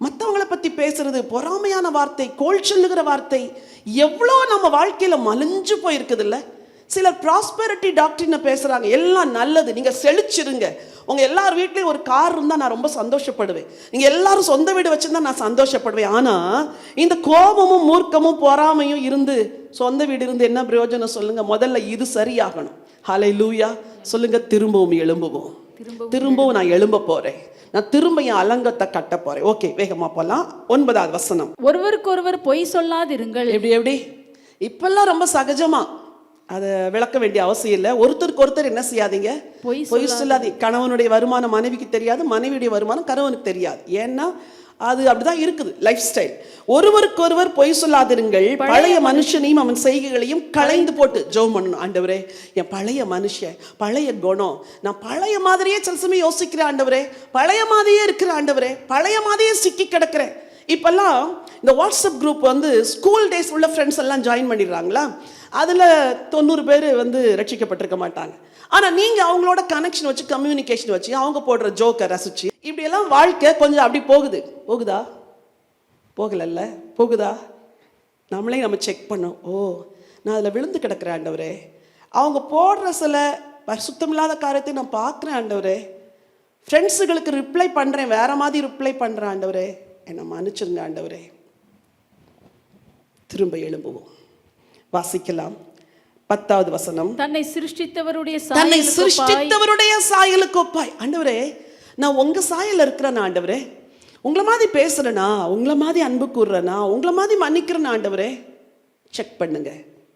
மற்றவங்களை பற்றி பேசுறது, பொறாமையான வார்த்தை, கோல் சொல்லுகிற வார்த்தை எவ்வளோ நம்ம வாழ்க்கையில் மலிஞ்சு போயிருக்குது இல்லை? சிலர் ப்ராஸ்பெரிட்டி டாக்டரினை பேசுகிறாங்க, எல்லாம் நல்லது, நீங்கள் செழிச்சிருங்க, உங்கள் எல்லார் வீட்லேயும் ஒரு கார் இருந்தால் நான் ரொம்ப சந்தோஷப்படுவேன், நீங்கள் எல்லாரும் சொந்த வீடு வச்சுருந்தா நான் சந்தோஷப்படுவேன். ஆனால் இந்த கோபமும் மூர்க்கமும் பொறாமையும் இருந்து சொந்த வீடு இருந்து என்ன பிரயோஜனம் சொல்லுங்கள்? முதல்ல இது சரியாகணும். ஹல்லேலூயா சொல்லுங்க. திரும்பவும் எழும்புவோம், திரும்பவும் நான் எழும்ப போகிறேன், நான் திரும்ப என் அலங்கத்தை கட்ட போகிறேன். ஓகே, வேகமாக போகலாம். 9வது வசனம். ஒருவருக்கொருவர் பொய் சொல்லாதிருங்கள். எப்படி இப்பெல்லாம் ரொம்ப சகஜமா, அதை விளக்க வேண்டிய அவசியம் இல்லை. ஒருத்தருக்கு ஒருத்தர் என்ன செய்யாதீங்க, பொய் சொல்லாதீங்க. கணவனுடைய வருமானம் மனைவிக்கு தெரியாது, மனைவியுடைய வருமானம் கணவனுக்கு தெரியாது. ஏன்னா அது அப்படிதான் இருக்குது லைஃப் ஸ்டைல். ஒருவருக்கொருவர் பொய் சொல்லாதிருங்கள், பழைய மனுஷனையும் அவன் செய்கைகளையும் களைந்து போட்டு ஜெபம் பண்ணணும். ஆண்டவரே என் பழைய மனுஷன், பழைய குணம், நான் பழைய மாதிரியே சில சமயம் யோசிக்கிறேன் ஆண்டவரே, பழைய மாதிரியே இருக்கிற ஆண்டவரே, பழைய மாதிரியே சிக்கி கிடக்கிறேன். இப்பெல்லாம் இந்த வாட்ஸ்அப் குரூப் ஸ்கூல் டேஸ் உள்ள ஃப்ரெண்ட்ஸ் எல்லாம் ஜாயின் பண்ணிடுறாங்களா, அதில் 90 பேர் ரட்சிக்கப்பட்டிருக்க மாட்டாங்க. ஆனால் நீங்கள் அவங்களோட கனெக்ஷன் வச்சு, கம்யூனிகேஷன் வச்சு, அவங்க போடுற ஜோக்கை ரசிச்சு, இப்படியெல்லாம் வாழ்க்கை கொஞ்சம் அப்படி போகுதா? போகலல்ல, போகுதா? நம்மளே நம்ம செக் பண்ணோம். ஓ நான் அதில் விழுந்து கிடக்கிறேன் ஆண்டவரே, அவங்க போடுற சில சுத்தமில்லாத காரியத்தை நான் பார்க்குறேன் ஆண்டவரே, ஃப்ரெண்ட்ஸுகளுக்கு ரிப்ளை பண்ணுறேன், வேற மாதிரி ரிப்ளை பண்ணுறேன் ஆண்டவரே, என்னை மன்னிச்சிருங்க ஆண்டவரே. திரும்ப எழும்புவோம். வாசிக்கலாம் 10வது வசனம். தன்னை சிருஷ்டித்தவருடைய சாயலுக்கு ஒப்பாய். ஆண்டவரே நான் உங்க சாயல் இருக்கிறேன் ஆண்டவரே, உங்களை மாதிரி பேசுறேனா, உங்களை மாதிரி அன்பு கூறுறேனா, உங்களை மாதிரி மன்னிக்கிறேன் ஆண்டவரே, செக் பண்ணுங்க.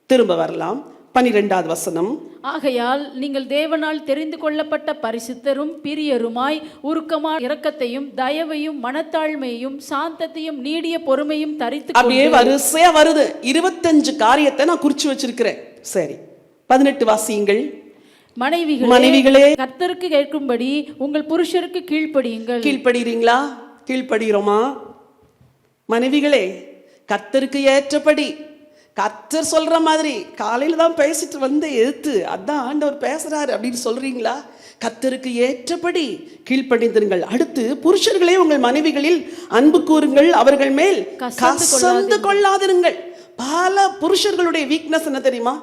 திரும்ப வரலாம். 12வது வசனம். ஆகையால் நீங்கள் தேவனால் தெரிந்து கொள்ளப்பட்ட பரிசுத்தரும் பிரியருமாய் உருக்கமான இரக்கத்தையும் தயவையும் மனத்தாழ்மையும் சாந்தத்தையும் நீடிய பொறுமையும் தரித்து. அப்படியே வரிசையா வருது. 25 காரியத்தை நான் குறிச்சு வச்சிருக்கிறேன். சரி, 18 வாசியுங்கள். மனைவிகளே கர்த்தருக்கு கேட்கும்படி உங்கள் புருஷருக்கு கீழ்ப்படியுங்கள். கீழ்ப்படுகிறீங்களா? கீழ்ப்படுகிறோமா? மனைவிகளே கர்த்தருக்கு ஏற்றபடி, கர்த்தர் சொல்ற மாதிரி காலையில தான் பேசிட்டு வந்து எதிர்த்து அதான் ஆண்டவர் பேசுறாரு அப்படின்னு சொல்றீங்களா? கர்த்தருக்கு ஏற்றபடி கீழ்ப்படிந்திருங்கள். அடுத்து புருஷர்களே உங்கள் மனைவிகளில் அன்பு கூறுங்கள், அவர்கள் மேல் கசந்து கொள்ளாதிருங்கள். பல புருஷர்களுடைய வீக்னஸ் என்ன தெரியுமா?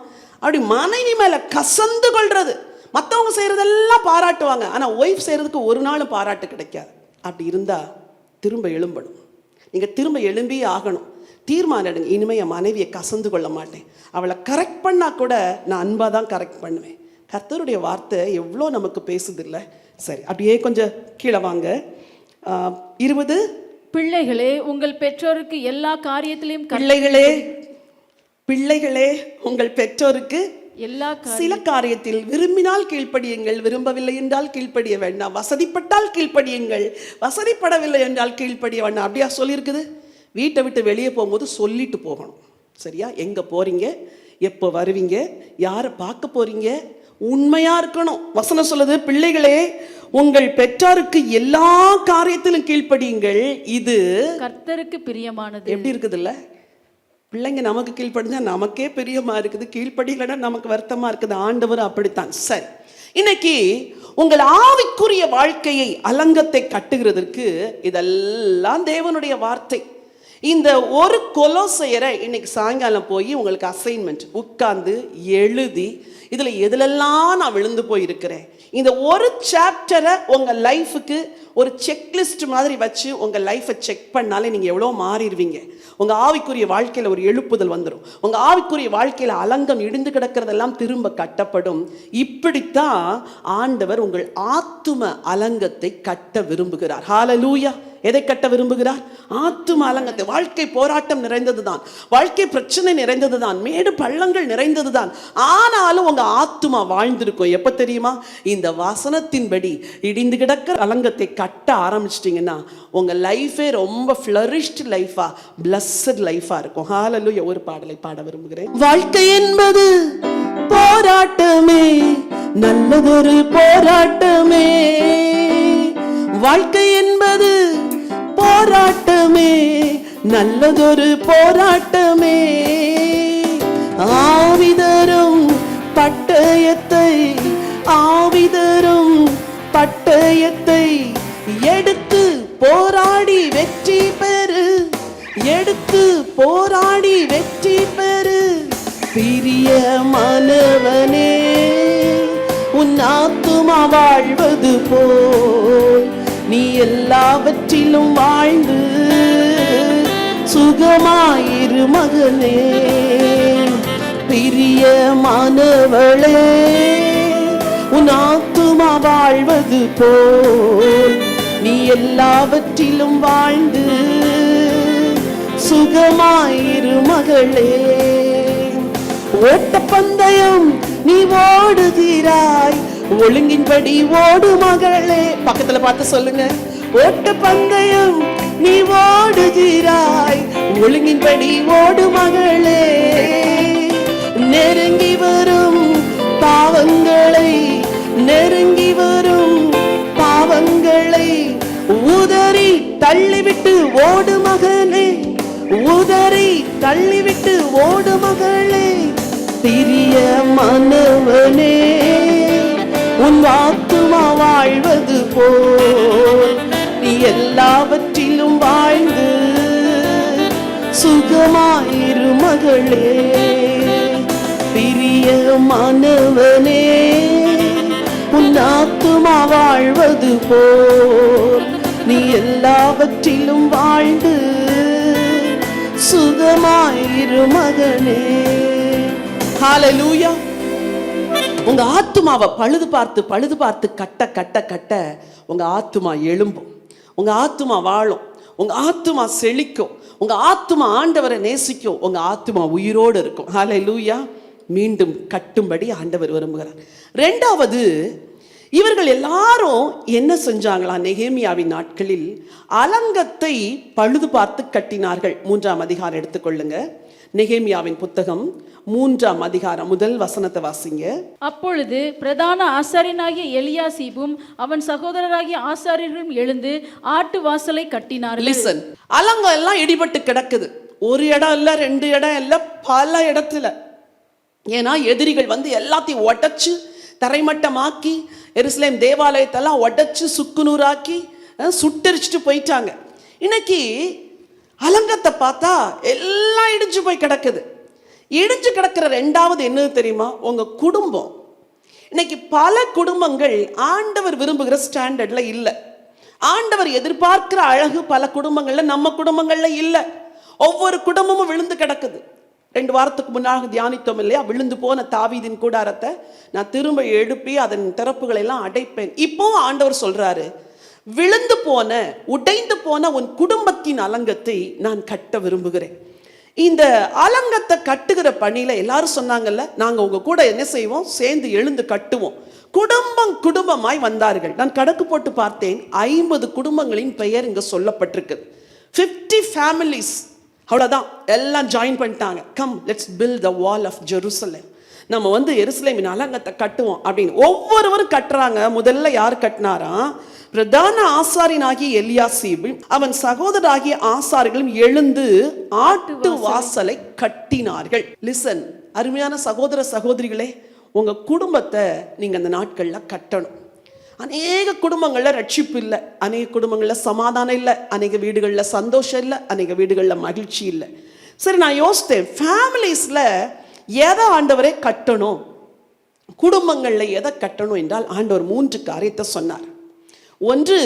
அப்படி மனைவி மேல கசந்து கொள்றது. மற்றவங்க செய்யறதெல்லாம் பாராட்டுவாங்க, ஆனா ஒய்ஃப் செய்யறதுக்கு ஒரு நாளும் பாராட்டு கிடைக்காது. அப்படி இருந்தா திரும்ப எழும்பணும். நீங்க திரும்ப எழும்பி ஆகணும். தீர்மானம் எடுங்க, இனிமே என் மனைவியை கசந்து கொள்ள மாட்டேன், அவளை கரெக்ட் பண்ணா கூட நான் அன்பா தான் கரெக்ட் பண்ணுவேன். கர்த்தருடைய வார்த்தை எவ்வளோ நமக்கு பேசுது இல்லை? சரி, அப்படியே கொஞ்சம் கீழே வாங்க. 20. பிள்ளைகளே உங்கள் பெற்றோருக்கு எல்லா காரியத்திலையும் பிள்ளைகளே உங்கள் பெற்றோருக்கு சில காரியத்தில் விரும்பினால் கீழ்ப்படியுங்கள், விரும்பவில்லை என்றால் கீழ்ப்படிய வேண்டாம், வசதிப்பட்டால் கீழ்ப்படியுங்கள், வசதிப்படவில்லை என்றால் கீழ்ப்படிய வேண்டாம். அப்படியா சொல்லியிருக்குது? வீட்டை விட்டு வெளியே போகும்போது சொல்லிட்டு போகணும். சரியா? எங்கே போகிறீங்க, எப்போ வருவீங்க, யாரை பார்க்க போகிறீங்க, உண்மையாக இருக்கணும். வசனம் சொல்லுது, பிள்ளைகளே உங்கள் பெற்றாருக்கு எல்லா காரியத்திலும் கீழ்ப்படியுங்கள், இது கர்த்தருக்கு பிரியமானது. எப்படி இருக்குது இல்லை? பிள்ளைங்க நமக்கு கீழ்ப்படிஞ்சா நமக்கே பிரியமாக இருக்குது, கீழ்ப்படியலைன்னா நமக்கு வருத்தமாக இருக்குது. ஆண்டவர் அப்படித்தான். சரி, இன்னைக்கு உங்கள் ஆவிக்குரிய வாழ்க்கையை அலங்கத்தை கட்டுகிறதற்கு இதெல்லாம் தேவனுடைய வார்த்தை. இந்த ஒரு கொலோசையரை இன்னைக்கு சாயங்காலம் போய் உங்களுக்கு அசைன்மெண்ட் உட்கார்ந்து எழுதி, இதில் எதுலெல்லாம் நான் விழுந்து போயிருக்கிறேன், இந்த ஒரு சாப்டரை உங்கள் லைஃபுக்கு ஒரு செக்லிஸ்ட் மாதிரி வச்சு உங்கள் லைஃப்பை செக் பண்ணாலே நீங்கள் எவ்வளோ மாறிடுவீங்க. உங்கள் ஆவிக்குரிய வாழ்க்கையில் ஒரு எழுப்புதல் வந்துடும். உங்கள் ஆவிக்குரிய வாழ்க்கையில் அலங்கம் இடிந்து கிடக்கிறதெல்லாம் திரும்ப கட்டப்படும். இப்படித்தான் ஆண்டவர் உங்கள் ஆத்தும அலங்கத்தை கட்ட விரும்புகிறார். ஹல்லேலூயா. எதை கட்ட விரும்புகிறார்? ஆத்தும அலங்கத்தை. வாழ்க்கை போராட்டம் நிறைந்ததுதான், வாழ்க்கை பிரச்சனை நிறைந்ததுதான், மேடு பள்ளங்கள் நிறைந்ததுதான். ஆனாலும் உங்க ஆத்துமா வாழ்ந்திருக்கும். எப்ப தெரியுமா? இந்த வசனத்தின்படி இடிந்து கிடக்கிற அலங்கத்தை கட்ட ஆரம்பிச்சிட்டிங்கன்னா உங்க லைஃபே ரொம்ப ஃப்ளரிஷ்ட் லைஃபா, பிளஸ்ட் லைஃபா இருக்கும். ஹalleluya. ஒரு பாடலை பாட விரும்புகிறேன். வாழ்க்கை என்பது போராட்டமே, நல்லதொரு போராட்டமே. வாழ்க்கை என்பது போராட்டமே, நல்லதொரு போராட்டமே. ஆவிதரும் பட்டயத்தை, ஆவிதரும் பட்டயத்தை எடுத்து போராடி வெற்றி பெறு, எடுத்து போராடி வெற்றி பெறு. பிரியமானவனே, உன் ஆத்துமா வாழ்வது போல் நீ எல்லாவற்றிலும் வாழ்ந்து சுகமாயிரு மகனே. பிரியமானவளே, உன் ஆத்துமா வாழ்வது போல் நீ எல்லாவற்றிலும் வாழ்ந்து சுகமாயிரு மகளே. ஓட்ட பந்தயம் நீ ஓடுகிறாய், ஒழுங்கின்படி ஓடு மகளே. பக்கத்துல பார்த்து சொல்லுங்க. ஓட்ட பந்தயம் நீ ஓடுகிறாய், ஒழுங்கின்படி ஓடு மகளே. நெருங்கி வரும் பாவங்களை, நெருங்கி வரும் பாவங்களை உதறி தள்ளிவிட்டு ஓடு மகனே, உதறி தள்ளிவிட்டு ஓடு மகளே. பிரியமானவனே, உன் ஆத்துமா வாழ்வது போல் நீ எல்லாவற்றிலும் வாழ்ந்து சுகமாயிரு மகளே. பிரியமானவனே, உன் ஆத்துமா வாழ்வது போல் நீ எல்லாவற்றிலும் வாழ்ந்து சுகமாயிரு மகனே. ஹalleluya. உங்க ஆத்துமாவை பழுது பார்த்து கட்ட கட்ட கட்ட உங்க ஆத்துமா எழும்பும், உங்க ஆத்துமா வாழும், உங்க ஆத்துமா செழிக்கும், உங்க ஆத்துமா ஆண்டவரை நேசிக்கும், உங்க ஆத்துமா உயிரோடு இருக்கும். ஹalleluya. மீண்டும் கட்டும்படி ஆண்டவர் விரும்புகிறார். ரெண்டாவது, இவர்கள் எல்லாரும் என்ன செஞ்சாங்களா? நெகேமியாவின் நாட்களில் அலங்கத்தை பழுது பார்த்து கட்டினார்கள். 3ஆம் அதிகாரம் எடுத்துக்கொள்ளுங்க. நெகேமியாவின் புத்தகம் 3ஆம் அதிகாரம் முதல் வசனத்தை வாசிங்க. அப்பொழுது பிரதான ஆசாரியனாகிய எலியாசிபும் அவன் சகோதரராகிய ஆசாரியர்களும் எழுந்து ஆட்டு வாசலை கட்டினார்கள். லிசன், அலங்கம் எல்லாம் இடிபட்டு கிடக்குது. ஒரு இடம் இல்ல, 2 இடம் இல்ல, பல இடத்துல. ஏன்னா எதிரிகள் வந்து எல்லாத்தையும் உடைச்சு தரைமட்டமாக்கி எருசலேம் தேவாலயத்தெல்லாம் உடைச்சு சுக்குநூறாக்கி சுட்டரிச்சுட்டு போயிட்டாங்க. இன்னைக்கு அலங்கத்தை பார்த்தா எல்லாம் இடிஞ்சு போய் கிடக்குது. இடிஞ்சு கிடக்கிற ரெண்டாவது என்ன தெரியுமா? உங்க குடும்பம். இன்னைக்கு பல குடும்பங்கள் ஆண்டவர் விரும்புகிற ஸ்டாண்டர்ட்ல இல்லை. ஆண்டவர் எதிர்பார்க்கிற அழகு பல குடும்பங்கள்ல, நம்ம குடும்பங்கள்ல இல்லை. ஒவ்வொரு குடும்பமும் விழுந்து கிடக்குது. 2 வாரத்துக்கு முன்னாக தியானித்தோம் இல்லையா? விழுந்து போன தாவீதின் கூடாரத்தை நான் திரும்ப எழுப்பி அதன் திறப்புகளை எல்லாம் அடைப்பேன். இப்போ ஆண்டவர் சொல்றாரு, விழுந்து போன உடைந்து போன உன் குடும்பத்தின் அலங்கத்தை நான் கட்ட விரும்புகிறேன். இந்த அலங்கத்தை கட்டுகிற பணியில எல்லாரும் சொன்னாங்கல்ல, நாங்க உங்க கூட என்ன செய்வோம்? சேர்ந்து எழுந்து கட்டுவோம். குடும்பமாய் வந்தார்கள். நான் கணக்கு போட்டு பார்த்தேன், 50 குடும்பங்களின் பெயர் இங்க சொல்லப்பட்டிருக்கு. 50 ஃபேமிலிஸ். அவ்வளோதான், எல்லாம் ஜாயின் பண்ணிட்டாங்க. Come let's build the wall of Jerusalem. நம்ம வந்து எருசலேமின் அலங்கத்தை கட்டுவோம் அப்படின்னு ஒவ்வொருவரும் கட்டுறாங்க. முதல்ல யார் கட்டினாராம்? பிரதான ஆசாரியனாகிய எலியாசிபும் அவன் சகோதரராகிய ஆசாரிகளும் எழுந்து ஆட்டு வாசலை கட்டினார்கள். லிசன், அருமையான சகோதர சகோதரிகளே, உங்க குடும்பத்தை நீங்க அந்த நாட்கள்ல கட்டணும். அநேக குடும்பங்கள்ல ரட்சிப்பு இல்லை, அநேக குடும்பங்கள்ல சமாதானம் இல்லை, அநேக வீடுகள்ல சந்தோஷம் இல்லை, அநேக வீடுகள்ல மகிழ்ச்சி இல்லை. சரி, நான் யோசித்தேன், ஃபேமிலிஸ்ல எதை ஆண்டவரே கட்டணும், குடும்பங்கள்ல எதை கட்டணும் என்றால் ஆண்டவர் 3 காரியத்தை சொன்னார். ஒன்று,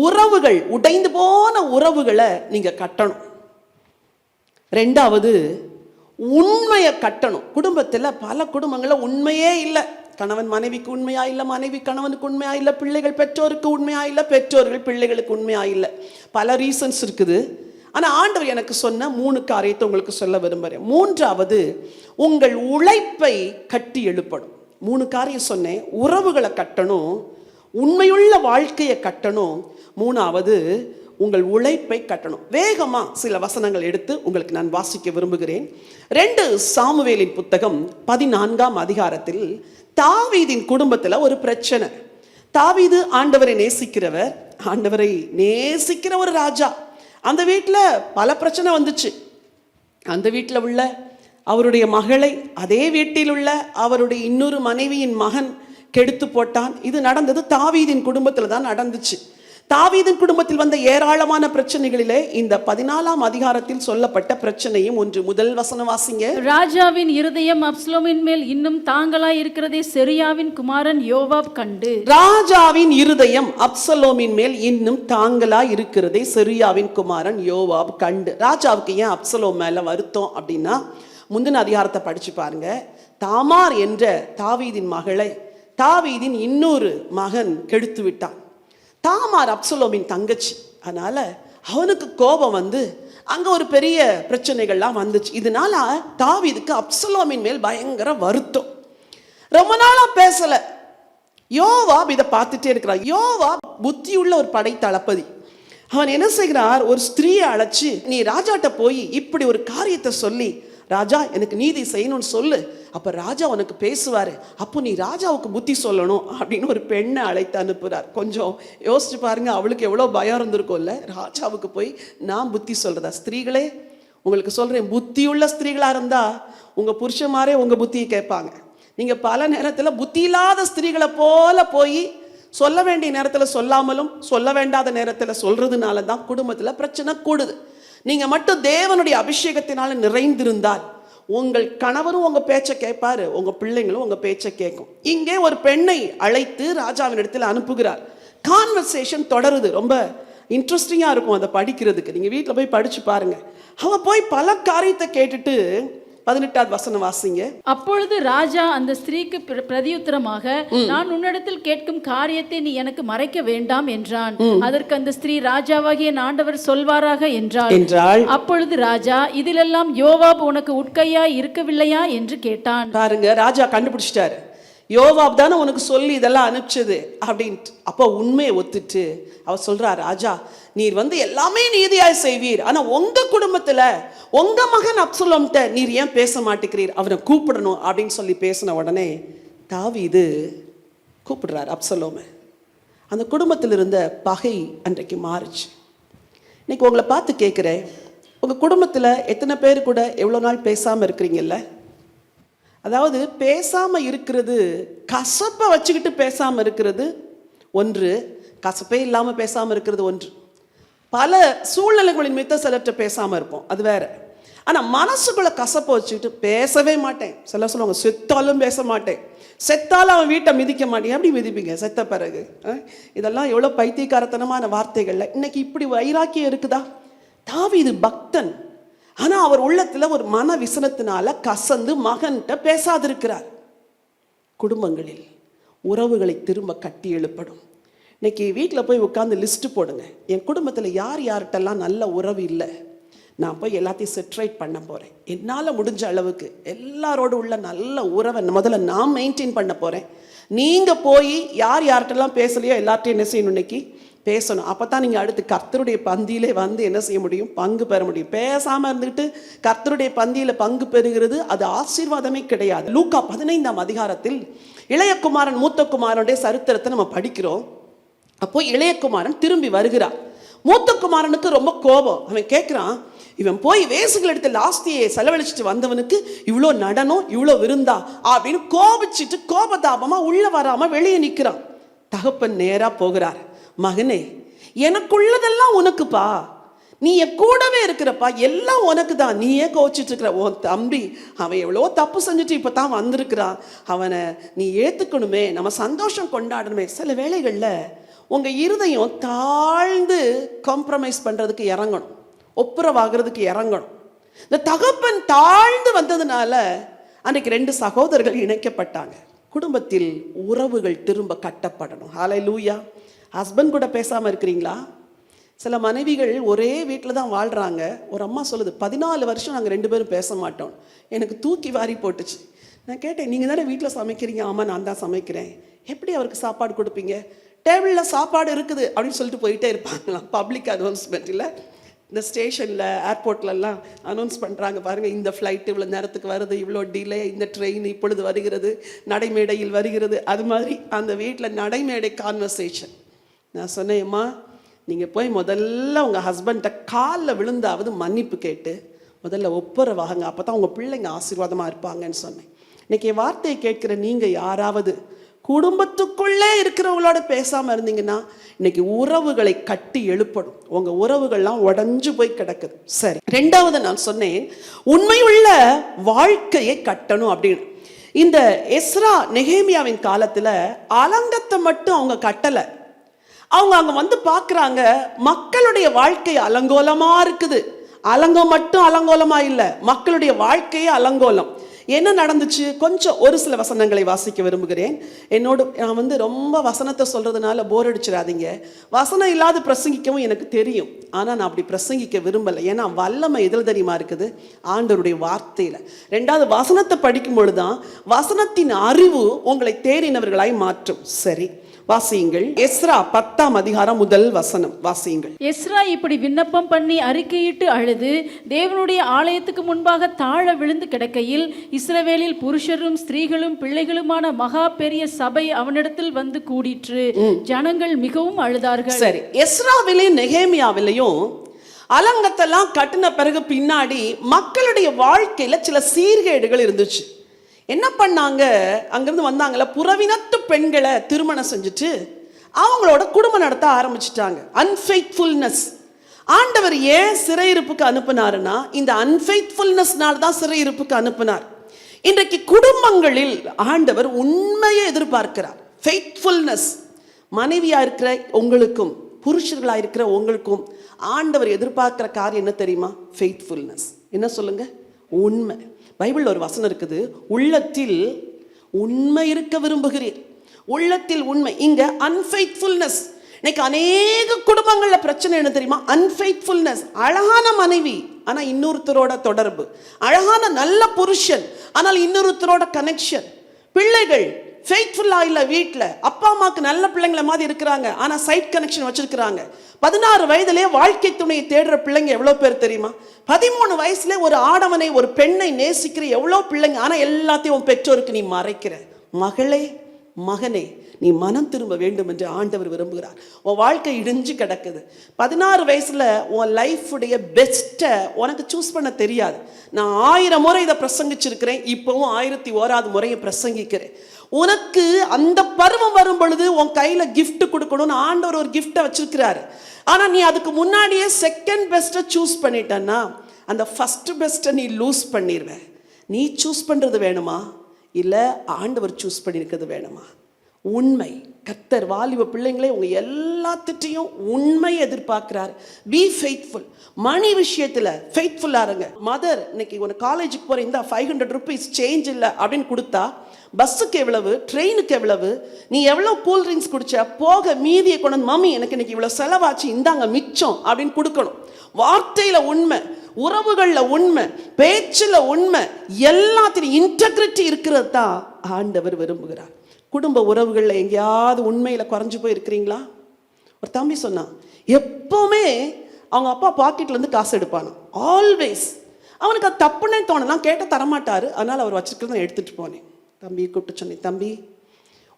உறவுகள், உடைந்து போன உறவுகளை நீங்க கட்டணும். ரெண்டாவது, உண்மையை கட்டணும். குடும்பத்தில் பல குடும்பங்கள்ல உண்மையே இல்லை, கணவன் மனைவிக்கு உண்மையா இல்லை, மனைவி கணவனுக்கு உண்மையா இல்லை, பிள்ளைகள் பெற்றோருக்கு உண்மையா இல்லை, பெற்றோர்கள் பிள்ளைகளுக்கு உண்மையா இல்லை. பல ரீசன்ஸ் இருக்குது. ஆனால் ஆண்டவர் எனக்கு சொன்ன 3 காரியத்தை உங்களுக்கு சொல்ல விரும்புகிறேன். 3வது, உங்கள் உழைப்பை கட்டி எழுப்பணும். 3 காரியம் சொன்னேன். உறவுகளை கட்டணும், உண்மையுள்ள வாழ்க்கையை கட்டணும், 3வது உங்கள் உழைப்பை கட்டணும். வேகமா சில வசனங்கள் எடுத்து உங்களுக்கு நான் வாசிக்க விரும்புகிறேன். 2 சாமுவேலின் புத்தகம் 14ஆம் அதிகாரத்தில் தாவீதின் குடும்பத்துல ஒரு பிரச்சனை. தாவீது ஆண்டவரை நேசிக்கிறவர், ஆண்டவரை நேசிக்கிற ஒரு ராஜா. அந்த வீட்டில் பல பிரச்சனை வந்துச்சு. அந்த வீட்டில் உள்ள அவருடைய மகளை அதே வீட்டில் உள்ள அவருடைய இன்னொரு மனைவியின் மகன் கெடுத்து போட்டான். இது நடந்தது தாவீதின் குடும்பத்தில் தான் நடந்துச்சு. தாவீதின் குடும்பத்தில் வந்த ஏராளமான பிரச்சனைகளிலே இந்த 14ஆம் அதிகாரத்தில் சொல்லப்பட்ட பிரச்சனையும் ஒன்று. முதல் வசனம் வாசிங்க. ராஜாவின் இருதயம் அப்சலோமின் மேல் இன்னும் தாங்களாய் இருக்கிறதே செருயாவின் குமாரன் யோவாப் கண்டு. ராஜாவின் இருதயம் அப்சலோமின் மேல் இன்னும் தாங்களாய் இருக்கிறதே செருயாவின் குமாரன் யோவாப் கண்டு. ராஜாவுக்கு ஏன் அப்சலோம் மேல வருத்தம் அப்படின்னா, முந்தின அதிகாரத்தை படிச்சு பாருங்க. தாமார் என்ற தாவீதின் மகளை தாவீதின் இன்னொரு மகன் கெடுத்து விட்டான். தாமார் அப்சலோமின் தங்கச்சி. அதனால அவனுக்கு கோபம் வந்து அங்க ஒரு பெரிய பிரச்சனைகள்லாம் வந்துச்சு. இதனால தாவீதுக்கு அப்சலோமின் மேல் பயங்கர வருத்தம். ரொம்ப நாளா பேசல. யோவாப் இதை பார்த்துட்டே இருக்கிறார். யோவாப் புத்தியுள்ள ஒரு படை தளபதி. அவன் என்ன செய்கிறார், ஒரு ஸ்திரீயை அழைச்சு, நீ ராஜாட்ட போய் இப்படி ஒரு காரியத்தை சொல்லி, ராஜா எனக்கு நீதி செய்யணும்னு சொல்லு, அப்ப ராஜா உனக்கு பேசுவாரு, அப்போ நீ ராஜாவுக்கு புத்தி சொல்லணும் அப்படின்னு ஒரு பெண்ணை அழைத்து அனுப்புறார். கொஞ்சம் யோசிச்சு பாருங்க, அவளுக்கு எவ்வளோ பயம் இருந்திருக்கும்ல. ராஜாவுக்கு போய் நான் புத்தி சொல்றதா? ஸ்திரீகளே உங்களுக்கு சொல்றேன், புத்தியுள்ள ஸ்திரீகளா இருந்தா உங்க புருஷமாரே உங்க புத்தியை கேட்பாங்க. நீங்க பல நேரத்துல புத்தி இல்லாத ஸ்திரீகளை போல போய் சொல்ல வேண்டிய நேரத்துல சொல்லாமலும் சொல்ல வேண்டாத நேரத்துல சொல்றதுனால தான் குடும்பத்துல பிரச்சனை கூடுது. நீங்க மட்டும் தேவனுடைய அபிஷேகத்தினால நிறைந்திருந்தால் உங்கள் கணவரும் உங்க பேச்சை கேட்பாரு, உங்க பிள்ளைங்களும் உங்க பேச்சை கேட்கும். இங்கே ஒரு பெண்ணை அழைத்து ராஜாவின் இடத்துல அனுப்புகிறார். கான்வர்சேஷன் தொடருது. ரொம்ப இன்ட்ரெஸ்டிங்கா இருக்கும் அதை படிக்கிறதுக்கு. நீங்க வீட்டில் போய் படிச்சு பாருங்க. அவ போய் பல காரியத்தை கேட்டுட்டு 18வது வசனம் வாசிங்க. அப்பொழுது ராஜா அந்த ஸ்திரீக்கு பிரதியுத்தரமாக, நான் உன்னிடத்தில் கேட்கும் காரியத்தை நீ எனக்கு மறைக்க வேண்டாம் என்றான். அதற்கு அந்த ஸ்திரீ, ராஜாவாகிய ஆண்டவர் சொல்வாராக என்றாள். அப்பொழுது ராஜா, இதிலெல்லாம் யோவாப் உனக்கு உட்கையா இருக்கவில்லையா என்று கேட்டான். பாருங்க, ராஜா கண்டுபிடிச்சிட்டாரு. யோவாப் தானே உனக்கு சொல்லி இதெல்லாம் அனுப்பிச்சது அப்படின்ட்டு. அப்போ உண்மையை ஒத்துட்டு அவர் சொல்றா, ராஜா நீர் வந்து எல்லாமே நீதியாய் செய்வீர், ஆனா உங்க குடும்பத்துல உங்க மகன் அப்சலோம்ட்ட நீர் ஏன் பேச மாட்டேங்கிறீர், அவனை கூப்பிடணும் அப்படின்னு சொல்லி பேசின உடனே தாவீது கூப்பிடுறார் அப்சலோமை. அந்த குடும்பத்தில் இருந்த பகை அன்றைக்கு மாறுச்சு. இன்னைக்கு உங்களை பார்த்து கேட்குறேன், உங்க குடும்பத்துல எத்தனை பேர் கூட எவ்வளோ நாள் பேசாம இருக்கிறீங்கல்ல? அதாவது பேசாம இருக்கிறது, கசப்பை வச்சுக்கிட்டு பேசாம இருக்கிறது ஒன்று, கசப்பே இல்லாம பேசாம இருக்கிறது ஒன்று. பல சூழ்நிலைகளின் மித்த சிலர்கிட்ட பேசாம இருப்போம், அது வேற. ஆனா மனசுக்குள்ள கசப்பை வச்சுக்கிட்டு பேசவே மாட்டேன். சிலர் சொல்லுவாங்க, செத்தாலும் பேச மாட்டேன், செத்தாலும் அவன் வீட்டை மிதிக்க மாட்டேன். எப்படி மிதிப்பீங்க செத்த பிறகு? இதெல்லாம் எவ்வளவு பைத்தியக்காரத்தனமான வார்த்தைகள்ல. இன்னைக்கு இப்படி வைராக்கியம் இருக்குதா? தாவீது பக்தன், ஆனா அவர் உள்ளத்துல ஒரு மன விசனத்தினால கசந்து மகன்கிட்ட பேசாதிருக்கிறார். குடும்பங்களில் உறவுகளை திரும்ப கட்டி எழுப்படும். இன்னைக்கு வீட்டில் போய் உட்காந்து லிஸ்ட் போடுங்க, என் குடும்பத்தில் யார் யார்கிட்டலாம் நல்ல உறவு இல்லை, நான் போய் எல்லாத்தையும் செட்ரைட் பண்ண போறேன். என்னால் முடிஞ்ச அளவுக்கு எல்லாரோடு உள்ள நல்ல உறவை முதல்ல நான் மெயின்டைன் பண்ண போறேன். நீங்க போய் யார் யார்கிட்டலாம் பேசலையோ எல்லார்ட்டையும் என்ன செய்யணும், இன்னைக்கு பேசணும். அப்பதான் நீங்க அடுத்து கர்த்தருடைய பந்தியிலே வந்து என்ன செய்ய முடியும், பங்கு பெற முடியும். பேசாம இருந்துட்டு கர்த்தருடைய பந்தியில பங்கு பெறுகிறது அது ஆசீர்வாதமே கிடையாது. லூக்கா 15ஆம் அதிகாரத்தில் இளையகுமாரன் மூத்த குமாரனுடைய சரித்திரத்தை நம்ம படிக்கிறோம். அப்போ இளையகுமாரன் திரும்பி வருகிறார். மூத்த குமாரனுக்கு ரொம்ப கோபம். அவன் கேட்கிறான், இவன் போய் வேசுகள் எடுத்து லாஸ்தியை செலவழிச்சிட்டு வந்தவனுக்கு இவ்வளோ நடனம் இவ்வளோ விருந்தா அப்படின்னு கோபிச்சுட்டு கோபதாபமா உள்ள வராம வெளியே நிற்கிறான். தகப்பன் நேரா போகிறார், மகனே எனக்குள்ளதெல்லாம் உனக்குப்பா, நீ என் கூடவே இருக்கிறப்பா, எல்லாம் உனக்கு தான், நீ ஏன் கோச்சிட்டு இருக்கிற? உன் தம்பி அவன் எவ்வளோ தப்பு செஞ்சுட்டு இப்போ தான் வந்திருக்கிறான், அவனை நீ ஏற்றுக்கணுமே, நம்ம சந்தோஷம் கொண்டாடணுமே. சில வேளைகளில் உங்கள் இருதயம் தாழ்ந்து காம்ப்ரமைஸ் பண்ணுறதுக்கு இறங்கணும், ஒப்புரவாகிறதுக்கு இறங்கணும். இந்த தகப்பன் தாழ்ந்து வந்ததுனால அன்றைக்கு 2 சகோதரர்கள் இணைக்கப்பட்டாங்க. குடும்பத்தில் உறவுகள் திரும்ப கட்டப்படணும். ஹல்லேலூயா. ஹஸ்பண்ட் கூட பேசாமல் இருக்கிறீங்களா? சில மனைவிகள் ஒரே வீட்டில் தான் வாழ்கிறாங்க. ஒரு அம்மா சொல்லுது, 14 வருஷம் நாங்கள் 2 பேரும் பேச மாட்டோம். எனக்கு தூக்கி வாரி போட்டுச்சு. நான் கேட்டேன், நீங்கள் தானே வீட்டில் சமைக்கிறீங்க? ஆமாம், நான் தான் சமைக்கிறேன். எப்படி அவருக்கு சாப்பாடு கொடுப்பீங்க? டேபிளில் சாப்பாடு இருக்குது அப்படின்னு சொல்லிட்டு போயிட்டே இருப்பாங்களாம். பப்ளிக் அனௌன்ஸ்மெண்ட் இல்லை, இந்த ஸ்டேஷனில் ஏர்போர்ட்லலாம் அனௌன்ஸ் பண்ணுறாங்க பாருங்கள், இந்த ஃப்ளைட் இவ்வளோ நேரத்துக்கு வருது, இவ்வளோ டிலே, இந்த ட்ரெயின் இப்பொழுது வருகிறது, நடைமேடையில் வருகிறது. அது மாதிரி அந்த வீட்டில் நடைமேடை கான்வர்சேஷன். நான் சொன்னேம்மா, நீங்கள் போய் முதல்ல உங்கள் ஹஸ்பண்ட்டை காலில் விழுந்தாவது மன்னிப்பு கேட்டு முதல்ல ஒப்புரவாகுங்க, அப்போ தான் உங்கள் பிள்ளைங்க ஆசீர்வாதமாக இருப்பாங்கன்னு சொன்னேன். இன்றைக்கி வார்த்தையை கேட்குற நீங்கள் யாராவது குடும்பத்துக்குள்ளே இருக்கிறவங்களோட பேசாமல் இருந்தீங்கன்னா இன்னைக்கு உறவுகளை கட்டி எழுப்படும். உங்கள் உறவுகள்லாம் உடஞ்சு போய் கிடக்குது. சரி, 2வது நான் சொன்னேன், உண்மையுள்ள வாழ்க்கையை கட்டணும் அப்படின்னு. இந்த எஸ்ரா நெகேமியாவின் காலத்தில் அலங்கத்தை மட்டும் அவங்க கட்டலை. அவங்க அங்கே வந்து பார்க்குறாங்க, மக்களுடைய வாழ்க்கை அலங்கோலமாக இருக்குது. அலங்கம் மட்டும் அலங்கோலமாக இல்லை, மக்களுடைய வாழ்க்கையே அலங்கோலம். என்ன நடந்துச்சு? கொஞ்சம் ஒரு சில வசனங்களை வாசிக்க விரும்புகிறேன். நான் வந்து ரொம்ப வசனத்தை சொல்கிறதுனால போர் அடிச்சிடாதீங்க. வசனம் இல்லாத பிரசங்கிக்கவும் எனக்கு தெரியும், ஆனால் நான் அப்படி பிரசங்கிக்க விரும்பலை. ஏன்னா வல்லமை எதில் தெரியுமா இருக்குது? ஆண்டவருடைய வார்த்தையில். 2வது வசனத்தை படிக்கும் பொழுது தான் வசனத்தின் அறிவு உங்களை தேறினவர்களாய் மாற்றும். சரி, வாசியுங்கள். எஸ்ரா 10ஆம் அதிகாரம் 1 வசனம் வாசியுங்கள். எஸ்ரா இப்படி விண்ணப்பம் பண்ணி அறிக்கையிட்டு அழுது தேவனுடைய ஆலயத்துக்கு முன்பாக தாழ விழுந்து கிடக்கையில் இஸ்ரவேலில் புருஷரும் ஸ்திரீகளும் பிள்ளைகளுமான மகா பெரிய சபை அவனிடத்தில் வந்து கூடிற்று. ஜனங்கள் மிகவும் அழுதார்கள். சரி, எஸ்ராவிலையும் நெகேமியாவிலையும் அலங்கத்தெல்லாம் கட்டின பிறகு பின்னாடி மக்களுடைய வாழ்க்கையில சில சீர்கேடுகள் இருந்துச்சு. என்ன பண்ணாங்க? அங்கிருந்து வந்தாங்கல்ல, புறவினத்து பெண்களை திருமணம் செஞ்சுட்டு அவங்களோட குடும்பம் நடத்த ஆரம்பிச்சிட்டாங்க. அன்ஃபெய்த்ஃபுல்னஸ். ஆண்டவர் ஏன் சிறையிருப்புக்கு அனுப்புனாருன்னா இந்த அன்ஃபெய்த்ஃபுல்னஸ்னால தான் சிறையிருப்புக்கு அனுப்புனார். இன்றைக்கு குடும்பங்களில் ஆண்டவர் உண்மையை எதிர்பார்க்கிறார். ஃபெய்த்ஃபுல்னஸ். மனைவியா இருக்கிற உங்களுக்கும் புருஷர்களா இருக்கிற உங்களுக்கும் ஆண்டவர் எதிர்பார்க்கிற காரியம் என்ன தெரியுமா? ஃபெய்த்ஃபுல்னஸ். என்ன சொல்லுங்க? உண்மை. பைபிளில் ஒரு வசனம் இருக்குது, உள்ளத்தில் உண்மை இருக்க விரும்புகிறீர். உள்ளத்தில் உண்மை. இங்க அன்ஃபெய்த்ஃபுல்னஸ். இன்னைக்கு அநேக குடும்பங்களில் பிரச்சனை என்ன தெரியுமா? அன்ஃபெய்த்ஃபுல்னஸ். அழகான மனைவி ஆனால் இன்னொருத்தரோட தொடர்பு, அழகான நல்ல புருஷன் ஆனால் இன்னொருத்தரோட கனெக்ஷன். பிள்ளைகள் ஃபெய்த்ஃபுல்லாக இல்லை, வீட்டில் அப்பா அம்மாவுக்கு நல்ல பிள்ளைங்களை மாதிரி இருக்கிறாங்க ஆனால் சைட் கனெக்ஷன் வச்சிருக்கிறாங்க. 16 வயதிலே வாழ்க்கை துணையை தேடுற பிள்ளைங்க எவ்வளோ பேர் தெரியுமா? 13 வயசுல ஒரு ஆடவனை ஒரு பெண்ணை நேசிக்கிற எவ்வளோ பிள்ளைங்க, ஆனால் எல்லாத்தையும் உன் பெற்றோருக்கு நீ மறைக்கிற. மகளே, மகனே, நீ மனம் திரும்ப வேண்டும் என்று ஆண்டவர் விரும்புகிறார். உன் வாழ்க்கை இடிஞ்சு கிடக்குது. 16 வயசுல உன் லைஃபுடைய பெஸ்ட்டை உனக்கு சூஸ் பண்ண தெரியாது. நான் 1000 முறை இதை பிரசங்கிச்சிருக்கிறேன், இப்போவும் 1001வது முறையை பிரசங்கிக்கிறேன். உனக்கு அந்த பருவம் வரும் பொழுது உன் கையில கிஃப்ட் கொடுக்கணும்னு ஆண்டவர் ஒரு கிஃப்டை வச்சிருக்கிறாரு. ஆனா நீ அதுக்கு முன்னாடியே செகண்ட் பெஸ்ட்டை சூஸ் பண்ணிட்டன்னா அந்த ஃபர்ஸ்ட் பெஸ்ட்டை நீ லூஸ் பண்ணிடுவ. நீ சூஸ் பண்றது வேணுமா இல்லை ஆண்டவர் சூஸ் பண்ணியிருக்கிறது வேணுமா? உண்மை. கர்த்தர் வாலிப பிள்ளைங்களே உங்க எல்லாத்திட்டையும் உண்மை எதிர்பார்க்கிறார். B faithful. மணி விஷயத்துல ஃபெய்த்ஃபுல்லா இருங்க. மதர், இன்னைக்கு உனக்கு காலேஜுக்கு போற இந்த 500 rupees சேஞ்ச் இல்லை அப்படின்னு கொடுத்தா பஸ்ஸுக்கு எவ்வளவு, ட்ரெயினுக்கு எவ்வளவு, நீ எவ்வளோ கூல் ட்ரிங்க்ஸ் குடிச்ச, போக மீதியை கொண்டு மம்மி எனக்கு இன்னைக்கு இவ்வளோ செலவாச்சு, இந்தாங்க மிச்சம் அப்படின்னு கொடுக்கணும். வார்த்தையில உண்மை, உறவுகளில் உண்மை, பேச்சில் உண்மை, எல்லாத்திலும் இன்டெகிரிட்டி இருக்கிறது தான் ஆண்டவர் விரும்புகிறார். குடும்ப உறவுகளில் எங்கேயாவது உண்மையில் குறைஞ்சு போய் இருக்கிறீங்களா? ஒரு தம்பி சொன்னான், எப்போவுமே அவங்க அப்பா பாக்கெட்லேருந்து காசு எடுப்பானா, ஆல்வேஸ். அவனுக்கு அது தப்புன்னே தோணலாம், கேட்ட தரமாட்டார், அதனால் அவர் வச்சுருக்கிறத எடுத்துகிட்டு போனேன். தம்பியை கூப்பிட்டு சொன்னேன், தம்பி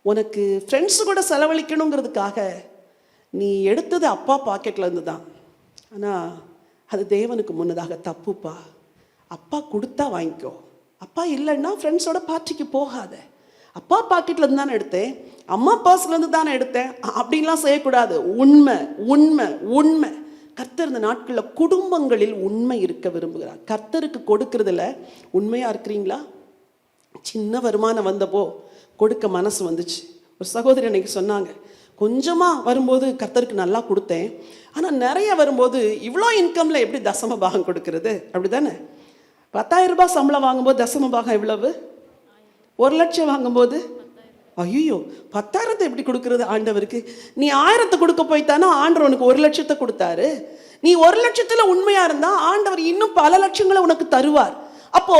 உனக்கு ஃப்ரெண்ட்ஸு கூட செலவழிக்கணுங்கிறதுக்காக நீ எடுத்தது அப்பா பாக்கெட்லேருந்து தான், ஆனால் அது தேவனுக்கு முன்னதாக தப்புப்பா. அப்பா கொடுத்தா வாங்கிக்கோ, அப்பா இல்லைன்னா ஃப்ரெண்ட்ஸோட பார்ட்டிக்கு போகாத. அப்பா பாக்கெட்லேருந்து தானே எடுத்தேன், அம்மா பர்ஸ்லேருந்து தானே எடுத்தேன், அப்படின்லாம் செய்யக்கூடாது. உண்மை உண்மை உண்மை. கர்த்தர் இந்த நாட்களில் குடும்பங்களில் உண்மை இருக்க விரும்புகிறார். கர்த்தருக்கு கொடுக்கறதுல உண்மையாக இருக்கிறீங்களா? சின்ன வருமானம் வந்தப்போ கொடுக்க மனசு வந்துச்சு. ஒரு சகோதரி அன்னைக்கு சொன்னாங்க, கொஞ்சமாக வரும்போது கர்த்தருக்கு நல்லா கொடுத்தேன், ஆனால் நிறைய வரும்போது இவ்வளோ இன்கமில் எப்படி தசம பாகம் கொடுக்கறது? அப்படி தானே? 10,000 ரூபாய் சம்பளம் வாங்கும்போது தசம பாகம் எவ்வளவு? 1 லட்சம் வாங்கும்போது ஐயோ 10,000 எப்படி கொடுக்கறது ஆண்டவருக்கு? நீ 1000 கொடுக்க போய்த்தானா ஆண்டவர் உனக்கு 1,00,000 கொடுத்தாரு. நீ 1,00,000 உண்மையா இருந்தா ஆண்டவர் இன்னும் பல லட்சங்களை உனக்கு தருவார். அப்போ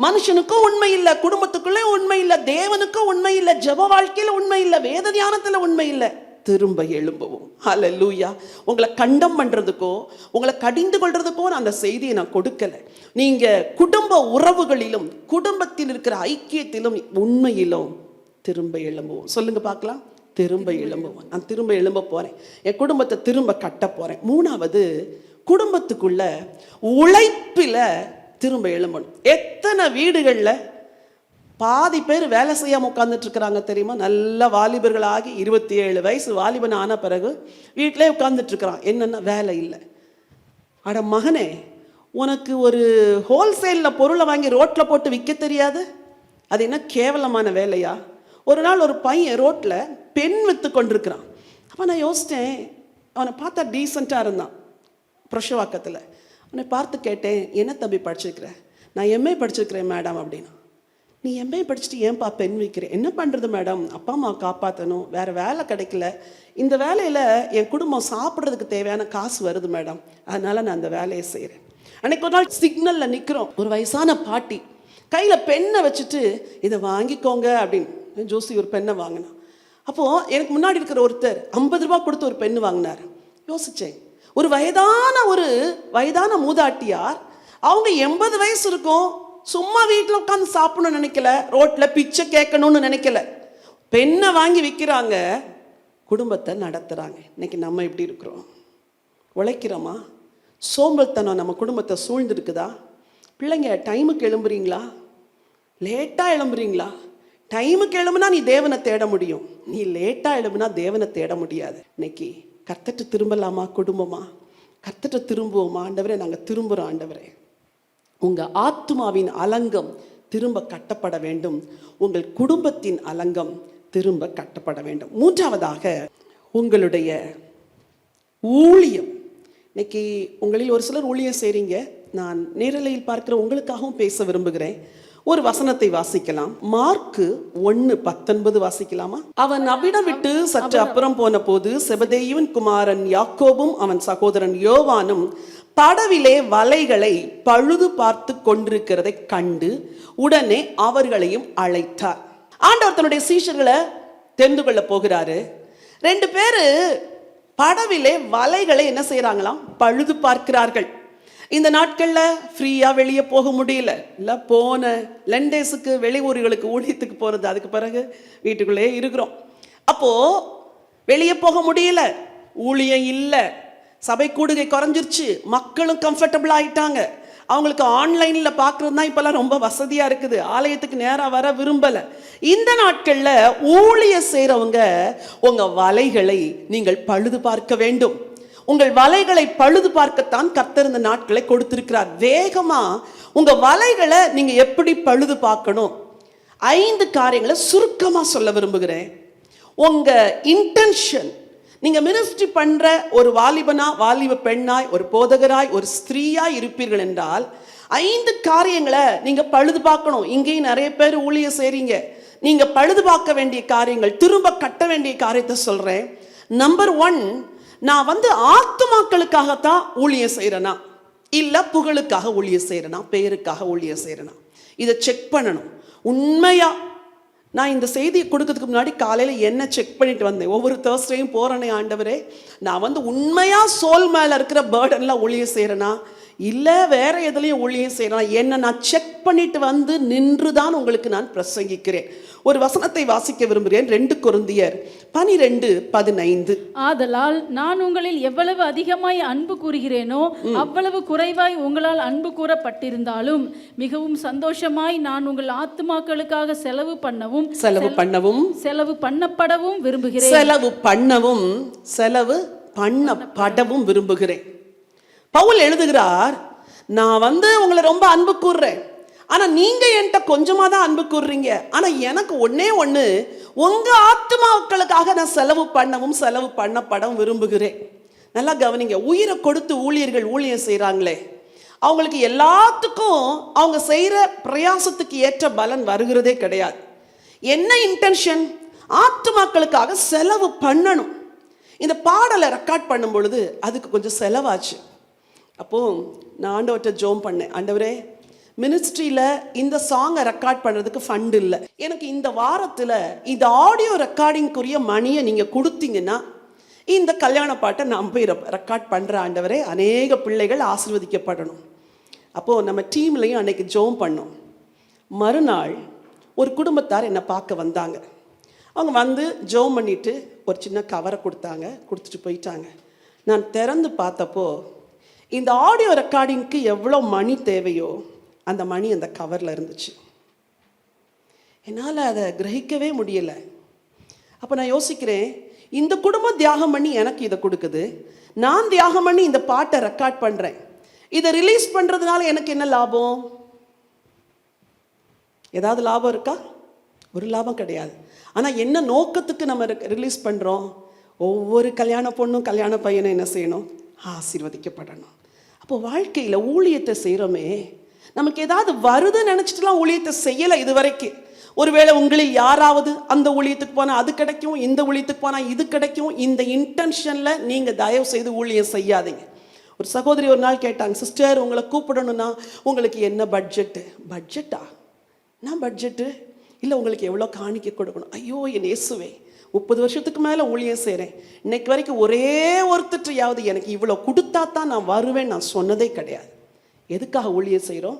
மனுஷனுக்கும் உண்மை இல்லை, குடும்பத்துக்குள்ளே உண்மை இல்லை, தேவனுக்கும் உண்மை இல்லை, ஜெப வாழ்க்கையில உண்மை இல்லை, வேத தியானத்துல உண்மை இல்லை. திரும்ப எழும்பவும். ஹல்லேலூயா. உங்களை கண்டம் பண்றதுக்கோ உங்களை கடிந்து கொள்றதுக்கோ நான் அந்த செய்தியை நான் கொடுக்கல. நீங்க குடும்ப உறவுகளிலும் குடும்பத்தில் இருக்கிற ஐக்கியத்திலும் உண்மையிலும் திரும்ப எழும்புவோம். சொல்லுங்க பார்க்கலாம். திரும்ப எழும்புவோம். நான் திரும்ப எழும்ப போறேன், என் குடும்பத்தை திரும்ப கட்ட போறேன். 3வது, குடும்பத்துக்குள்ள உழைப்பில திரும்ப எழும்பணும். எத்தனை வீடுகள்ல பாதி பேர் வேலை செய்யாம உட்கார்ந்துட்டு இருக்கிறாங்க தெரியுமா? நல்ல வாலிபர்கள் ஆகி 27 வயசு வாலிபன் ஆன பிறகு வீட்டிலே உட்கார்ந்துட்டு இருக்கிறான். என்னன்னா வேலை இல்லை. அட மகனே, உனக்கு ஒரு ஹோல்சேல்ல பொருளை வாங்கி ரோட்ல போட்டு விற்க தெரியாது? அது என்ன கேவலமான வேலையா? ஒரு நாள் ஒரு பையன் ரோட்ல பெண் வித்து கொண்டிருக்கிறான். அப்போ நான் யோசித்தேன், அவனை பார்த்தா டீசெண்டாக இருந்தான், பிரஷவாக்கத்தில். அவனை பார்த்து கேட்டேன், என்ன தம்பி படிச்சிருக்கிற? நான் எம்ஏ படிச்சிருக்கிறேன் மேடம் அப்படின்னா. நீ எம்ஏ படிச்சுட்டு ஏன்பா பெண் விற்கிறேன்? என்ன பண்ணுறது மேடம், அப்பா அம்மா காப்பாற்றணும், வேறு வேலை கிடைக்கல, இந்த வேலையில் என் குடும்பம் சாப்பிட்றதுக்கு தேவையான காசு வருது மேடம், அதனால் நான் அந்த வேலையை செய்கிறேன். அன்னைக்கு ஒரு நாள் சிக்னலில் நிற்கிறோம், ஒரு வயசான பாட்டி கையில் பெண்ணை வச்சுட்டு இதை வாங்கிக்கோங்க அப்படின்னு ஜோசி ஒரு பெண்ணை வாங்கினான். அப்போது எனக்கு முன்னாடி இருக்கிற ஒருத்தர் 50 ரூபா கொடுத்து ஒரு பெண்ணு வாங்கினார். யோசித்தேன், ஒரு வயதான மூதாட்டியார், அவங்க 80 வயசு இருக்கும், சும்மா வீட்டில் உட்காந்து சாப்பிடணும்னு நினைக்கல, ரோட்டில் பிச்சை கேட்கணும்னு நினைக்கல, பெண்ணை வாங்கி விற்கிறாங்க, குடும்பத்தை நடத்துகிறாங்க. இன்னைக்கு நம்ம எப்படி இருக்கிறோம்? உழைக்கிறோமா? சோம்பல்தனம் நம்ம குடும்பத்தை சூழ்ந்துருக்குதா? பிள்ளைங்க டைமுக்கு எழும்புறீங்களா? லேட்டாக எழும்புறீங்களா? டைமுக்கு எழும்புனா நீ தேவனை தேட முடியும், நீ லேட்டாக எழும்புனா தேவனை தேட முடியாது. இன்னைக்கு கர்த்தர்ட்ட திரும்பலாமா? குடும்பமா கர்த்தர்ட்ட திரும்புவோமா? ஆண்டவரே நாங்கள் திரும்புகிறோம் ஆண்டவரே, உங்கள் ஆத்துமாவின் அலங்கம் திரும்ப கட்டப்பட வேண்டும், உங்கள் குடும்பத்தின் அலங்கம் திரும்ப கட்டப்பட வேண்டும். 3வதாக, உங்களுடைய ஊழியம். இன்னைக்கு உங்களில் ஒரு சிலர் ஊழியம் செய்கிறீங்க. நான் நேரலையில் பார்க்கிற உங்களுக்காகவும் பேச விரும்புகிறேன். ஒரு வசனத்தை வாசிக்கலாம். மார்க்கு 1:19 வாசிக்கலாமா? அவன் அவ்விடம் விட்டு சற்று அப்புறம் போன போது செபதேயுவின் குமாரன் யாக்கோபும் அவன் சகோதரன் யோவானும் படவிலே வலைகளை பழுது பார்த்து கொண்டிருக்கிறதை கண்டு உடனே அவர்களையும் அழைத்தார். ஆண்டவர் தன்னுடைய சீஷர்களை தெரிந்து கொள்ள போகிறாரு. 2 பேரு படவிலே வலைகளை என்ன செய்யறாங்களாம்? பழுது பார்க்கிறார்கள். இந்த நாட்களில் ஃப்ரீயாக வெளியே போக முடியல, இல்லை போன லண்டேஸுக்கு வெளியூர்களுக்கு ஊழியத்துக்கு போகிறது, அதுக்கு பிறகு வீட்டுக்குள்ளே இருக்கிறோம். அப்போது வெளியே போக முடியல, ஊழியம் இல்லை, சபை கூடுகை குறைஞ்சிருச்சு, மக்களும் கம்ஃபர்டபுள் ஆகிட்டாங்க, அவங்களுக்கு ஆன்லைனில் பார்க்குறது தான் இப்போல்லாம் ரொம்ப வசதியாக இருக்குது, ஆலயத்துக்கு நேராக வர விரும்பலை. இந்த நாட்களில் ஊழிய செய்கிறவங்க உங்கள் வலைகளை நீங்கள் பழுது பார்க்க வேண்டும். உங்கள் வலைகளை பழுது பார்க்கத்தான் கர்த்தர் இந்த நாட்களை கொடுத்திருக்கிறார். வேகமா உங்க வலைகளை நீங்க எப்படி பழுது பார்க்கணும்? 5 காரியங்களை சுருக்கமா சொல்ல விரும்புகிறேன். உங்க இன்டென்ஷன், நீங்க மினிஸ்ட்ரி பண்ற ஒரு வாலிப பெண்ணாய், ஒரு போதகராய், ஒரு ஸ்திரீயாய் இருப்பீர்கள் என்றால் 5 காரியங்களை நீங்க பழுது பார்க்கணும். இங்கேயும் நிறைய பேர் ஊழியம் செய்றீங்க, நீங்க பழுது பார்க்க வேண்டிய காரியங்கள், திரும்ப கட்ட வேண்டிய காரியத்தை சொல்றேன். நம்பர் 1, நான் ஆத்துமாக்களுக்காகத்தான் ஊழியம் செய்கிறேனா, இல்லை புகழுக்காக ஊழியம் செய்கிறேனா, பெயருக்காக ஊழியம் செய்கிறேனா? இதை செக் பண்ணணும். உண்மையா நான் இந்த செய்தியை கொடுக்கறதுக்கு முன்னாடி காலையில் என்ன செக் பண்ணிட்டு வந்தேன். ஒவ்வொரு தேர்ஸ்டேயும் போகிறேனே, ஆண்டவரே நான் உண்மையாக சோல் மேலே இருக்கிற பேர்டன்லாம் ஊழியம் செய்கிறேனா, இல்லை வேற எதுலையும் ஊழியம் செய்யலாம், என்ன நான் செக் பண்ணிட்டு நின்று தான் உங்களுக்கு நான் பிரசங்கிக்கிறேன். ஒரு வசனத்தை வாசிக்க விரும்புகிறேன். 2 கொரிந்தியர் 12:15. ஆதலால் நான் உங்களில் எவ்வளவு அதிகமாய் அன்பு கூறுகிறேனோ அவ்வளவு குறைவாய் உங்களால் அன்பு கூறப்பட்டிருந்தாலும் மிகவும் சந்தோஷமாய் நான் உங்கள் ஆத்துமாக்களுக்காக செலவு பண்ணப்படவும் விரும்புகிறேன். பவுல் எழுதுகிறார், நான் உங்களை ரொம்ப அன்பு கூறுறேன், ஆனா நீங்க என்கிட்ட கொஞ்சமா தான் அன்பு கூறுறீங்க, ஆனா எனக்கு ஒண்ணு உங்க ஆத்துமாக்களுக்காக நான் செலவு பண்ணப்படவும் விரும்புகிறேன். நல்லா கவனிங்க. உயிரை கொடுத்து ஊழியர்கள் ஊழியம் செய்யறாங்களே, அவங்களுக்கு எல்லாத்துக்கும் அவங்க செய்யற பிரயாசத்துக்கு ஏற்ற பலன் வருகிறதே கிடையாது. என்ன இன்டென்ஷன்? ஆத்துமாக்களுக்காக செலவு பண்ணணும். இந்த பாடலை ரெக்கார்ட் பண்ணும் பொழுது அதுக்கு கொஞ்சம் செலவாச்சு. அப்போது நான் ஆண்டவர்கிட்ட ஜோம் பண்ணேன், ஆண்டவரே மினிஸ்ட்ரியில் இந்த சாங்கை ரெக்கார்ட் பண்ணுறதுக்கு ஃபண்ட் இல்லை, எனக்கு இந்த வாரத்தில் இந்த ஆடியோ ரெக்கார்டிங்குரிய மணியை நீங்கள் கொடுத்தீங்கன்னா இந்த கல்யாண பாட்டை நான் போய் ரெக்கார்ட் பண்ணுற ஆண்டவரே, அநேக பிள்ளைகள் ஆசீர்வதிக்கப்படணும். அப்போது நம்ம டீம்லையும் அன்னைக்கு ஜோம் பண்ணோம். மறுநாள் ஒரு குடும்பத்தார் என்னை பார்க்க வந்தாங்க. அவங்க வந்து ஜோம் பண்ணிவிட்டு ஒரு சின்ன கவரை கொடுத்தாங்க, கொடுத்துட்டு போயிட்டாங்க. நான் திறந்து பார்த்தப்போ இந்த ஆடியோ ரெக்கார்டிங்க்கு எவ்வளோ மணி தேவையோ அந்த மணி அந்த கவரில் இருந்துச்சு. என்னால் அதை கிரகிக்கவே முடியலை. அப்போ நான் யோசிக்கிறேன், இந்த குடும்பம் தியாகம் பண்ணி எனக்கு இதை கொடுக்குது, நான் தியாகம் பண்ணி இந்த பாட்டை ரெக்கார்ட் பண்ணுறேன், இதை ரிலீஸ் பண்ணுறதுனால எனக்கு என்ன லாபம்? ஏதாவது லாபம் இருக்கா? ஒரு லாபம் கிடையாது. ஆனால் என்ன நோக்கத்துக்கு நம்ம ரிலீஸ் பண்ணுறோம்? ஒவ்வொரு கல்யாண பொண்ணும் கல்யாண பையனும் என்ன செய்யணும்? ஆசீர்வதிக்கப்படணும். அப்போ வாழ்க்கையில் ஊழியத்தை செய்கிறோமே, நமக்கு ஏதாவது வருதுன்னு நினச்சிட்டுலாம் ஊழியத்தை செய்யலை இது வரைக்கும். ஒருவேளை உங்களில் யாராவது அந்த ஊழியத்துக்கு போனால் அது கிடைக்கும், இந்த ஊழியத்துக்கு போனால் இது கிடைக்கும், இந்த இன்டென்ஷனில் நீங்கள் தயவு செய்து ஊழியம் செய்யாதீங்க. ஒரு சகோதரி ஒரு நாள் கேட்டாங்க, சிஸ்டர் உங்களை கூப்பிடணும்னா உங்களுக்கு என்ன பட்ஜெட்டு? பட்ஜெட்டா? நான் பட்ஜெட்டு இல்லை, உங்களுக்கு எவ்வளோ காணிக்க கொடுக்கணும்? ஐயோ என் இயேசுவே, 30 வருஷத்துக்கு மேலே ஊழியம் செய்கிறேன், இன்னைக்கு வரைக்கும் ஒரே ஒருத்தரையாவது எனக்கு இவ்வளோ கொடுத்தா தான் நான் வருவேன் நான் சொன்னதே கிடையாது. எதுக்காக ஊழியம் செய்கிறோம்?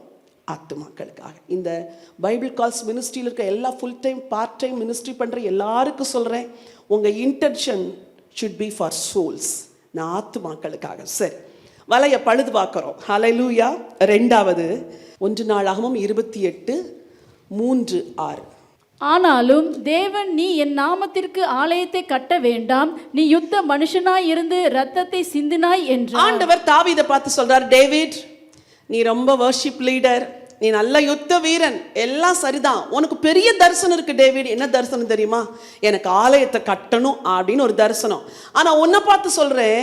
ஆத்துமாக்களுக்காக. இந்த பைபிள் கால்ஸ் மினிஸ்ட்ரியில் இருக்க எல்லா full time part time ministry பண்ணுற எல்லாருக்கும் சொல்கிறேன், உங்கள் intention should be for souls. நான் ஆத்துமாக்களுக்காக. சரி, வலையை பழுது பார்க்குறோம். ஹல்லேலூயா. 2வது 1 நாளாகமம் 28:3-6. ஆனாலும் தேவன், நீ என் நாமத்திற்கு ஆலயத்தை கட்ட வேண்டாம், நீ யுத்த மனுஷனாய் இருந்து இரத்தத்தை சிந்தினாய் என்று ஆண்டவர் தாவீதை பார்த்து சொல்றார், டேவிட் நீ ரொம்ப வர்ஷிப் லீடர், நீ நல்ல யுத்த வீரன், எல்லாம் சரிதான், உனக்கு பெரிய தரிசனம் இருக்கு டேவிட். என்ன தரிசனம் தெரியுமா? எனக்கு ஆலயத்தை கட்டணும் அப்படின்னு ஒரு தரிசனம். ஆனா உன்னை பார்த்து சொல்றேன்,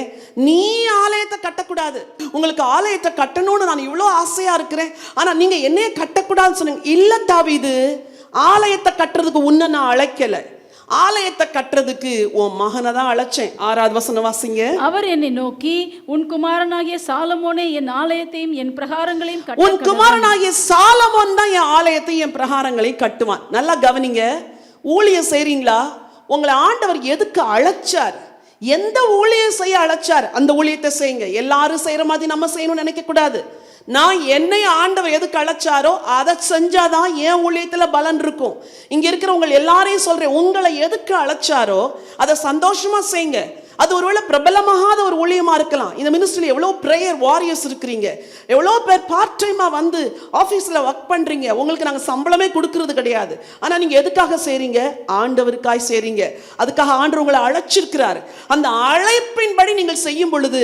நீ ஆலயத்தை கட்டக்கூடாது, உங்களுக்கு ஆலயத்தை கட்டணும்னு நான் இவ்வளோ ஆசையா இருக்கிறேன், ஆனா நீங்க என்னைய கட்டக்கூடாதுன்னு சொன்னீங்க. இல்ல தாவீது, ஆலயத்தை கட்டுறதுக்கு உன்னை நான் அழைக்கல, ஆலயத்தை கட்டுறதுக்கு உன் மகனை தான் அழைச்சேன். 6வது வசனம் வாசிங்க. அவர் என்னை நோக்கி, உன் குமாரனாகிய சாலமோனே என் ஆலயத்தையும் என் பிரகாரங்களையும் கட்ட. உன் குமாரனாகிய சாலமோன் தான் என் ஆலயத்தையும் என் பிரகாரங்களையும் கட்டுவான். நல்லா கவனிங்க, ஊழியம் செய்றீங்களா? உங்களை ஆண்டவர் எதுக்கு அழைச்சார்? எந்த ஊழியம் செய்ய அழைச்சார் அந்த ஊழியத்தை செய்யுங்க. எல்லாரும் செய்யற மாதிரி நம்ம செய்யணும்னு நினைக்க கூடாது. நான் என்னை ஆண்டவர் எதுக்கு அழைச்சாரோ அதை செஞ்சாதான் என் ஊழியத்துல பலன் இருக்கும். இங்க இருக்கிறவங்க எல்லாரையும் சொல்றேன், உங்களை எதுக்கு அழைச்சாரோ அதை சந்தோஷமா செய்யுங்க. அது ஒருவேளை பிரபலமாகாத ஒரு ஊழியமா இருக்கலாம். இந்த மினிஸ்ட்ரியில் எவ்வளோ ப்ரேயர் வாரியர்ஸ் இருக்கிறீங்க, எவ்வளோ பேர் பார்ட் டைமா வந்து ஆஃபீஸில் ஒர்க் பண்றீங்க, உங்களுக்கு நாங்கள் சம்பளமே கொடுக்கறது கிடையாது. ஆனால் நீங்கள் எதுக்காக செய்றீங்க? ஆண்டவருக்காய் செய்றீங்க. அதுக்காக ஆண்டவர் உங்களை அழைச்சிருக்கிறார். அந்த அழைப்பின்படி நீங்கள் செய்யும் பொழுது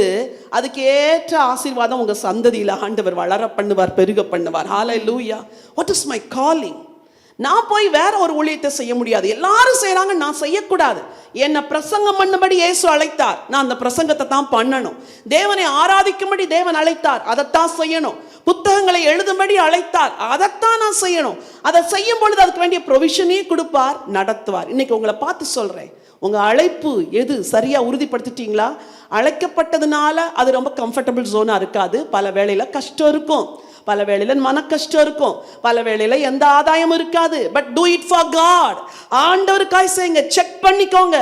அதுக்கு ஏற்ற ஆசீர்வாதம் உங்க சந்ததியில் ஆண்டவர் வளர பண்ணுவார், பெருக பண்ணுவார். Hallelujah. What is my calling? நான் போய் வேற ஒரு ஊழியத்தை செய்ய முடியாது. எல்லாரும் செய்யறாங்க, நான் செய்யக்கூடாது. என்னை பிரசங்கம் பண்ணும்படி இயேசு அழைத்தார், நான் அந்த பிரசங்கத்தை தான் பண்ணணும். தேவனை ஆராதிக்கும்படி தேவன் அழைத்தார், அதைத்தான் செய்யணும். புத்தகங்களை எழுதும்படி அழைத்தார், அதைத்தான் நான் செய்யணும். அதை செய்யும் பொழுது அதுக்கு வேண்டிய ப்ரொவிஷனே கொடுப்பார், நடத்துவார். இன்னைக்கு உங்களை பார்த்து சொல்றேன், உங்க அழைப்பு எது சரியா உறுதிப்படுத்திட்டீங்களா? அழைக்கப்பட்டதுனால அது ரொம்ப கம்ஃபர்டபுள் ஜோனா இருக்காது. பல வேளையில கஷ்டம் இருக்கும், பல வேளையில மன கஷ்டம் இருக்கும், பல வேளையில எந்த ஆதாயமும் இருக்காது. But do it for God. ஆண்டவருக்காய் செய்யுங்க. செக் பண்ணிக்கோங்க,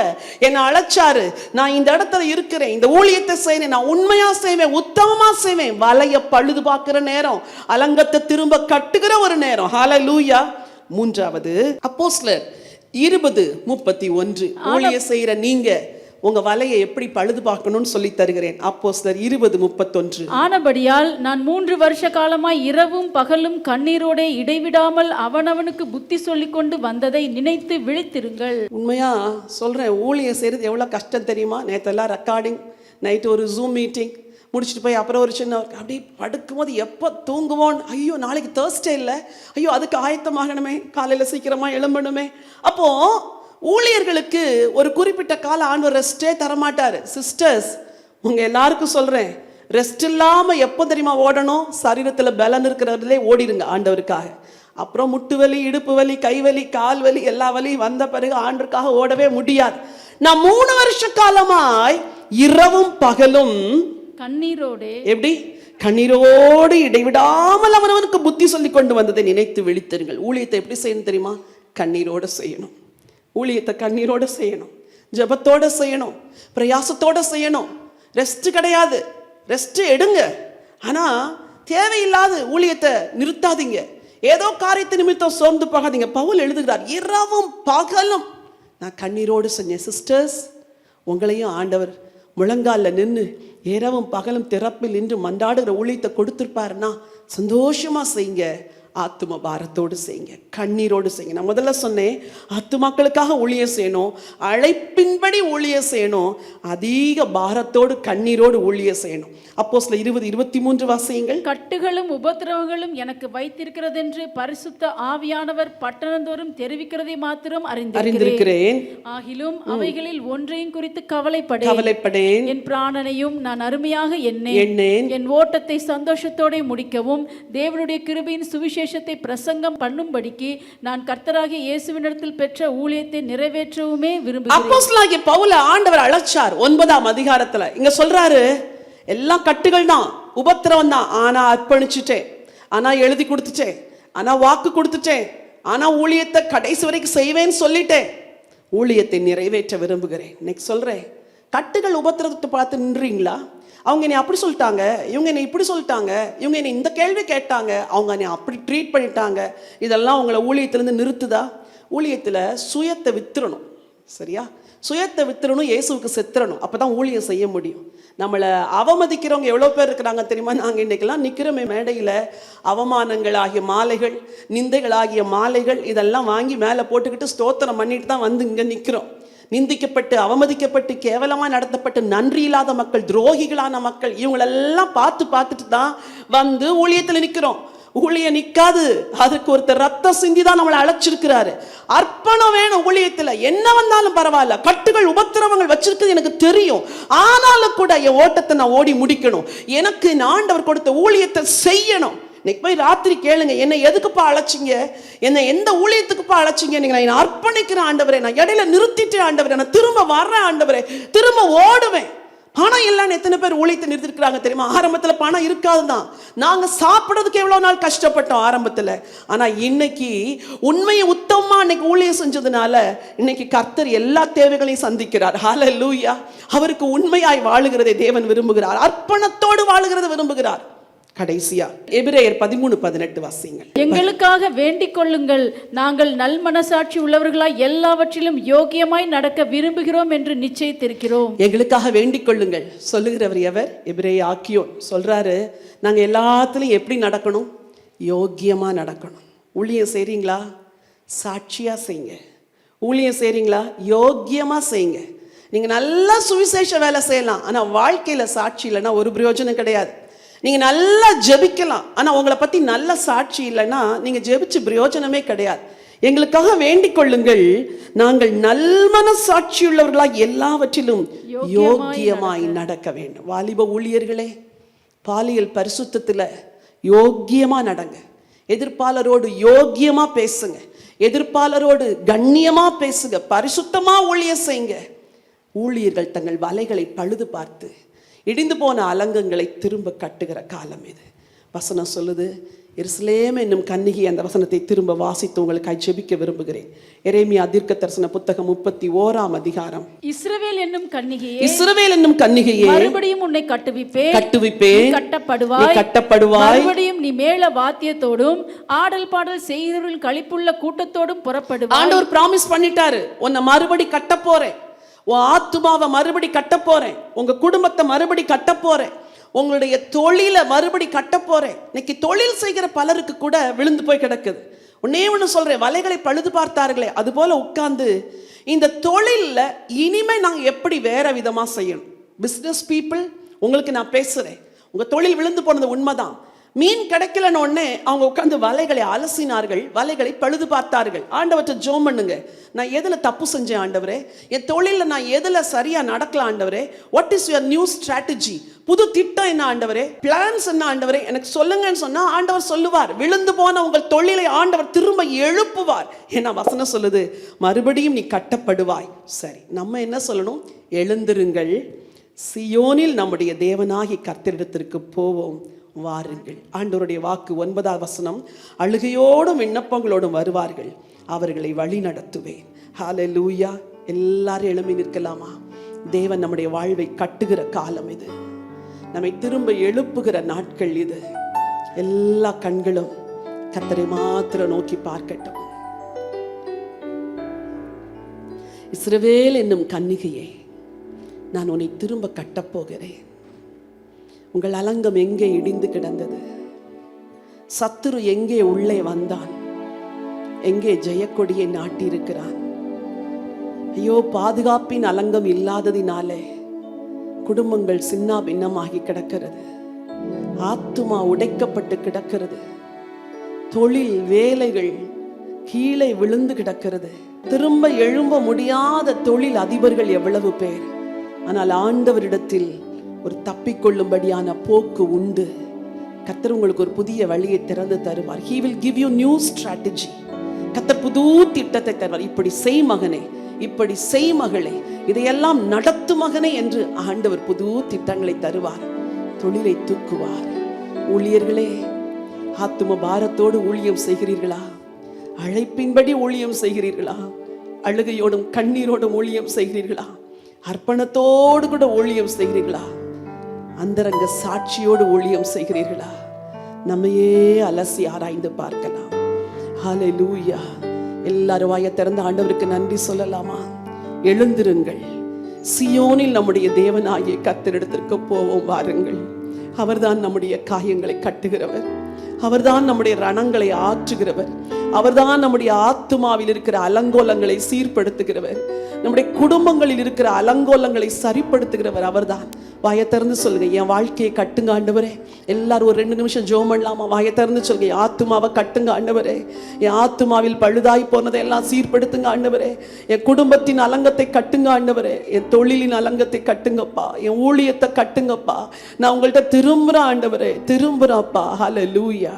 என்ன அழைச்சாரு, நான் இந்த இடத்துல இருக்கிறேன், இந்த ஊழியத்தை செய்யறேன், நான் உண்மையா செய்வேன், உத்தமமா செய்வேன். வலைய பழுது பார்க்கிற நேரம், அலங்கத்தை திரும்ப கட்டுகிற ஒரு நேரம். ஹல்லேலூயா. 3வது அப்போஸ்தலர் 20:31. ஊழியம் செய்யற நீங்க உங்க வலையை எப்படி பழுது பார்க்கணும்னு சொல்லி தருகிறேன். அப்போஸ்தலர் 20:31. ஆனபடியால் நான் 3 வருஷ காலமாய் இரவும் பகலும் கண்ணீரோட இடைவிடாமல் அவனவனுக்கு புத்தி சொல்லி கொண்டு வந்ததை நினைத்து விழித்திருங்கள். உண்மையா சொல்றேன், ஊழியம் செய்யறது எவ்வளவு கஷ்டம் தெரியுமா? நேற்றெல்லாம் ரெக்கார்டிங், நைட்டு ஒரு ஜூம் மீட்டிங் முடிச்சுட்டு போய் அப்புறம் ஒரு சின்ன அப்படி படுக்கும்போது எப்போ தூங்குவோம், ஐயோ நாளைக்கு தேர்ஸ்டே இல்லை, ஐயோ அதுக்கு ஆயத்தமாகணுமே, காலையில் சீக்கிரமா எழும்பணுமே. அப்போ ஊழியர்களுக்கு ஒரு குறிப்பிட்ட கால ஆண்டவர் ரெஸ்டே தரமாட்டாரு. சிஸ்டர்ஸ், உங்க எல்லாருக்கும் சொல்றேன், ரெஸ்ட் இல்லாம எப்போ தெரியுமா ஓடணும்? சரீரத்துல பலன் இருக்கிறதுலே ஓடிடுங்க ஆண்டவருக்காக. அப்புறம் முட்டு வலி, இடுப்பு வலி, கை வலி, கால் வலி, எல்லா வலியும் வந்த பிறகு ஆண்டுக்காக ஓடவே முடியாது. நான் 3 வருஷ காலமாய் இரவும் பகலும் கண்ணீரோடு, எப்படி கண்ணீரோடு இடைவிடாமல் அவனவனுக்கு புத்தி சொல்லி கொண்டு வந்ததை நினைத்து விழித்தீர்கள். ஊழியத்தை எப்படி செய்யணும் தெரியுமா? கண்ணீரோடு செய்யணும். ஊழியத்தை கண்ணீரோடு செய்யணும், ஜெபத்தோட செய்யணும், பிரயாசத்தோட செய்யணும். ரெஸ்ட் கிடையாது, ரெஸ்ட் எடுங்க. ஆனா தேவையில்லாத ஊழியத்தை நிறுத்தாதீங்க. ஏதோ காரியத்தை நிமித்தம் சோர்ந்து போகாதீங்க. பவுல் எழுதுகிறார், இரவும் பகலும் நான் கண்ணீரோடு செஞ்சேன். சிஸ்டர்ஸ், உங்களையும் ஆண்டவர் முழங்கால நின்று இரவும் பகலும் திறப்பில் நின்று மன்றாடுகிற ஊழியத்தை கொடுத்துருப்பாருன்னா சந்தோஷமா செய்யுங்க. ஆத்தும பாரத்தோடு செய்யுங்க, கண்ணீரோடு செய்யுங்க. நான் முதல்ல சொன்னேன், ஆத்துமாக்களுக்காக ஊழியம் செய்யணும், அழைப்பின்படி ஊழியம் செய்யணும், அதிக பாரத்தோடு கண்ணீரோடு ஊழியம் செய்யணும். அப்போஸ்தலர் 20:23 வாசியுங்கள். கட்டுகளும் உபத்திரவங்களும் எனக்கு வைத்திருக்கிறதென்று பரிசுத்த ஆவியானவர் பட்டணந்தோறும் தெரிவிக்கிறதை மாத்திரம் அறிந்திருக்கிறேன். ஆகிலும் அவைகளில் ஒன்றையும் குறித்து கவலைப்படேன். என் பிராணனையும் நான் அருமையாக எண்ணேன். என் ஓட்டத்தை சந்தோஷத்தோட முடிக்கவும் தேவனுடைய கிருபையின் சுவிசேஷத்தை பிரசங்கம் பண்ணும்படிக்கு நான் கர்த்தராகிய இயேசுவினிடத்தில் பெற்ற ஊழியத்தை நிறைவேற்றவுமே விரும்புகிறேன். அப்போஸ்தலனாகிய பவுலை ஆண்டவர் அழைச்சார். 9ஆம் அதிகாரத்துல இங்க சொல்றாரு, எல்லாம் கட்டுகள் தான், உபத்திரவம் தான், ஆனா அர்ப்பணிச்சுட்டேன், ஆனா எழுதி கொடுத்துட்டேன், ஆனா வாக்கு கொடுத்துட்டேன், ஆனா ஊழியத்தை கடைசி வரைக்கும் செய்வேன்னு சொல்லிட்டேன், ஊழியத்தை நிறைவேற்ற விரும்புகிறேன். நெக்ஸ்ட் சொல்றேன், கட்டுகள் உபத்திரத்தை பார்த்து நின்றீங்களா? அவங்க என்னை அப்படி சொல்லிட்டாங்க, இவங்க என்னை இப்படி சொல்லிட்டாங்க, இவங்க என்னை இந்த கேள்வி கேட்டாங்க, அவங்க என்னை அப்படி ட்ரீட் பண்ணிட்டாங்க, இதெல்லாம் உங்களை ஊழியத்திலேருந்து நிறுத்துதா? ஊழியத்தில் சுயத்தை வித்துறணும். சரியா? சுயத்தை வித்துறணும், இயேசுவுக்கு செத்துறணும். அப்பதான் ஊழியம் செய்ய முடியும். நம்மளை அவமதிக்கிறவங்க எவ்வளோ பேர் இருக்கிறாங்க தெரியுமா? நாங்கள் இன்றைக்கெல்லாம் நிற்கிறோமே மேடையில், அவமானங்கள் ஆகிய மாலைகள், நிந்தைகள் ஆகிய மாலைகள் இதெல்லாம் வாங்கி மேலே போட்டுக்கிட்டு ஸ்தோத்திரம் பண்ணிட்டு தான் வந்து இங்கே நிற்கிறோம். நிந்திக்கப்பட்டு, அவமதிக்கப்பட்டு, கேவலமாக நடத்தப்பட்டு, நன்றி இல்லாத மக்கள், துரோகிகளான மக்கள், இவங்களெல்லாம் பார்த்துட்டு தான் வந்து ஊழியத்தில் நிற்கிறோம். ஊழியம் நிற்காது, அதுக்கு ஒருத்தர் ரத்த சிந்தி தான் நம்மளை அழைச்சிருக்கிறாரு. அர்ப்பணம் வேணும் ஊழியத்தில். என்ன வந்தாலும் பரவாயில்ல, கட்டுகள் உபத்திரவங்கள் வச்சிருக்கிறது எனக்கு தெரியும், ஆனாலும் கூட என் ஓட்டத்தை நான் ஓடி முடிக்கணும், எனக்கு ஆண்டவர் கொடுத்த ஊழியத்தை செய்யணும். இன்னைக்கு போய் ராத்திரி கேளுங்க, என்னை எதுக்குப்பா அழைச்சிங்க, என்னை எந்த ஊழியத்துக்குப்பா அழைச்சிங்க? நான் அர்ப்பணிக்கிறேன் ஆண்டவரே, நான் இடையில நிறுத்திட்டேன் ஆண்டவரே, நான் திரும்ப வர்றேன் ஆண்டவரே, திரும்ப ஓடுவேன். பணம் இல்லைன்னு எத்தனை பேர் ஊழியத்தை நிறுத்திருக்கிறாங்க தெரியுமா? ஆரம்பத்தில் பணம் இருக்காது தான், நாங்கள் சாப்பிட்றதுக்கு எவ்வளோ நாள் கஷ்டப்பட்டோம் ஆரம்பத்தில். ஆனால் இன்னைக்கு உண்மையை உத்தமமாக இன்னைக்கு ஊழியம் செஞ்சதுனால இன்னைக்கு கர்த்தர் எல்லா தேவைகளையும் சந்திக்கிறார். ஹல்லேலூயா! அவருக்கு உண்மையாய் வாழுகிறதை தேவன் விரும்புகிறார், அர்ப்பணத்தோடு வாழுகிறதை விரும்புகிறார். கடைசியா எபிரேயர் 13:18 வாசியுங்கள். எங்களுக்காக வேண்டிக் கொள்ளுங்கள், நாங்கள் நல் மனசாட்சி உள்ளவர்களாய் எல்லாவற்றிலும் யோக்கியமாய் நடக்க விரும்புகிறோம் என்று நிச்சயித்திருக்கிறோம். எங்களுக்காக வேண்டிக் கொள்ளுங்கள் சொல்லுகிறவர் எவர்? எபிரேய ஆக்கியோன் சொல்றாரு, நாங்க எல்லாத்துலயும் எப்படி நடக்கணும்? யோக்கியமா நடக்கணும். ஊழியம் செய்றீங்களா? சாட்சியா செய்யுங்க. ஊழியம் செய்றீங்களா? யோக்கியமா செய்யுங்க. நீங்க நல்லா சுவிசேஷ வேலை செய்யலாம், ஆனா வாழ்க்கையில சாட்சி இல்லைன்னா ஒரு பிரயோஜனம் கிடையாது. நீங்க நல்லா ஜெபிக்கலாம், ஆனா உங்களை பத்தி நல்ல சாட்சி இல்லைன்னா நீங்க ஜெபிச்சு பிரயோஜனமே கிடையாது. எங்களுக்காக வேண்டிக் கொள்ளுங்கள், நாங்கள் நல்மன சாட்சியுள்ளவர்களாய் எல்லாவற்றிலும் யோக்கியமாய் நடக்க வேண்டும். வாலிப ஊழியர்களே, பாலியல் பரிசுத்தத்துல யோக்கியமா நடங்க. எதிர்ப்பாளரோடு யோக்கியமா பேசுங்க, எதிர்ப்பாளரோடு கண்ணியமா பேசுங்க, பரிசுத்தமா ஊழியம் செய்யுங்க. ஊழியர்கள் தங்கள் வலைகளை பழுது பார்த்து இடிந்து போன அலங்கங்களை திரும்ப கட்டுகிற காலம் இது. வசனம் சொல்லுது, எருசலேம் என்னும் கன்னிகை. அந்த வசனத்தை திரும்ப வாசித்து உங்களுக்கு ஜெபிக்க விரும்புகிறேன். எரேமியா தீர்க்கதரிசன புத்தகம் 31ஆம் அதிகாரம். இஸ்ரவேல் என்னும் கன்னிகையே, இஸ்ரவேல் என்னும் கன்னிகையே, மறுபடியும் உன்னை கட்டுவிப்பேன், கட்டப்படுவாய். மறுபடியும் நீ மேள வாத்தியத்தோடும் ஆடல் பாடல் செய்கிறவர்கள் களிப்புள்ள கூட்டத்தோடும் புறப்படுவாய். ஆண்டவர் பிராமிஸ் பண்ணிட்டாரு, உன்னை மறுபடி கட்ட போறேன், உன் ஆத்துமாவை மறுபடி கட்ட போறேன், உங்க குடும்பத்தை மறுபடி கட்ட போறேன், உங்களுடைய தொழிலை மறுபடி கட்ட போறேன். இன்னைக்கு தொழில் செய்கிற பலருக்கு கூட விழுந்து போய் கிடக்குது. ஒன்னே ஒன்று சொல்றேன், வலைகளை பழுது பார்த்தார்களே அது போல உட்கார்ந்து இந்த தொழில்ல இனிமே நாங்க எப்படி வேற விதமா செய்யணும். பிசினஸ் பீப்புள், உங்களுக்கு நான் பேசுறேன், உங்க தொழில் விழுந்து போனது உண்மைதான். மீன் கிடைக்கலன்னு உடனே அவங்க உட்காந்து வலைகளை அலசினார்கள், வலைகளை பழுது பார்த்தார்கள். ஆண்டவர்கிட்ட ஜெபம் பண்ணுங்க, நான் எதில் தப்பு செஞ்சேன் ஆண்டவரே, என் தொழிலில் நான் எதில் சரியாக நடக்கலாம் ஆண்டவரே, what is your new strategy, புது திட்டம் என்ன ஆண்டவரே, பிளான்ஸ் என்ன ஆண்டவரே, எனக்கு சொல்லுங்கன்னு சொன்னால் ஆண்டவர் சொல்லுவார். விழுந்து போன உங்கள் தொழிலை ஆண்டவர் திரும்ப எழுப்புவார். ஏன்னா வசனம் சொல்லுது, மறுபடியும் நீ கட்டப்படுவாய். சரி, நம்ம என்ன சொல்லணும்? எழுந்திருங்கள், சியோனில் நம்முடைய தேவனாகி கர்த்தரிடத்திற்கு போவோம், வாருங்கள். ஆண்டவருடைய வாக்கு 9ஆம் வசனம், அழுகையோடும் விண்ணப்பங்களோடும் வருவார்கள், அவர்களை வழி நடத்துவேன். ஹல்லேலூயா. எல்லாரும் எழும்பி நிற்கலாமா? தேவன் நம்முடைய வாழ்வை கட்டுகிற காலம் இது, நம்மை திரும்ப எழுப்புகிற நாட்கள் இது. எல்லா கண்களும் கர்த்தரை மாத்திரம் நோக்கி பார்க்கட்டும். இஸ்ரவேல் என்னும் கன்னிகையே, நான் உன்னை திரும்ப கட்டப்போகிறேன். உங்கள் அலங்கம் எங்கே இடிந்து கிடந்தது? சத்துரு எங்கே உள்ளே வந்தான்? எங்கே ஜெயக்கொடியை நாட்டியிருக்கிறான்? ஐயோ, பாதுகாப்பின் அலங்கம் இல்லாததினாலே குடும்பங்கள் சின்ன பின்னமாகி கிடக்கிறது, ஆத்துமா உடைக்கப்பட்டு கிடக்கிறது, தொழில் வேலைகள் கீழே விழுந்து கிடக்கிறது, திரும்ப எழும்ப முடியாத தொழில் அதிபர்கள் எவ்வளவு பேர். ஆனால் ஆண்டவரிடத்தில் ஒரு தப்பிக்கொள்ளும்படியான போக்கு உண்டு. கர்த்தர் உங்களுக்கு ஒரு புதிய வழியை திறந்து தருவார். He will give you new strategy. கர்த்தர் புது திட்டத்தை தருவார். இப்படி செய் மகனே, இப்படி செய் மகளே, இதையெல்லாம் நடத்து மகனே என்று ஆண்டவர் புது திட்டங்களை தருவார். தொழிலை தூக்குவார். ஊழியர்களே, ஆத்தும பாரத்தோடு ஊழியம் செய்கிறீர்களா? அழைப்பின்படி ஊழியம் செய்கிறீர்களா? அழுகையோடும் கண்ணீரோடும் ஊழியம் செய்கிறீர்களா? அர்ப்பணத்தோடு கூட ஊழியம் செய்கிறீர்களா? அந்தரங்க சாட்சியோடு ஊழியம் செய்கிறீர்களா? நம்மையே அலசி ஆராய்ந்து பார்க்கலாம். ஹல்லேலூயா. எல்லாரும் வாயை திறந்த ஆண்டவருக்கு நன்றி சொல்லலாமா? எழுந்திருங்கள், சியோனில் நம்முடைய தேவனாகிய கர்த்தரிடத்திற்கு போவோம், வாருங்கள். அவர்தான் நம்முடைய காயங்களை கட்டுகிறவர், அவர்தான் நம்முடைய ரணங்களை ஆற்றுகிறவர், அவர்தான் நம்முடைய ஆத்துமாவில் இருக்கிற அலங்கோலங்களை சீர்படுத்துகிறவர், நம்முடைய குடும்பங்களில் இருக்கிற அலங்கோலங்களை சரிப்படுத்துகிறவர் அவர்தான். வாயை திறந்து சொல்லுங்க, என் வாழ்க்கையை கட்டுங்க ஆண்டவரே. எல்லாரும் ஒரு 2 நிமிஷம் ஜெபம் பண்ணலாமா? வாயை திறந்து சொல்லுங்க, என் ஆத்துமாவை கட்டுங்க ஆண்டவரே. என் ஆத்துமாவில் பழுதாய் போனதை எல்லாம் சீர்படுத்துங்க ஆண்டவரே. என் குடும்பத்தின் அலங்கத்தை கட்டுங்க ஆண்டவரே. என் தொழிலின் அலங்கத்தை கட்டுங்கப்பா. என் ஊழியத்தை கட்டுங்கப்பா. நான் உங்கள்கிட்ட திரும்புறேன் ஆண்டவரே, திரும்புறப்பா. ஹல்லேலூயா.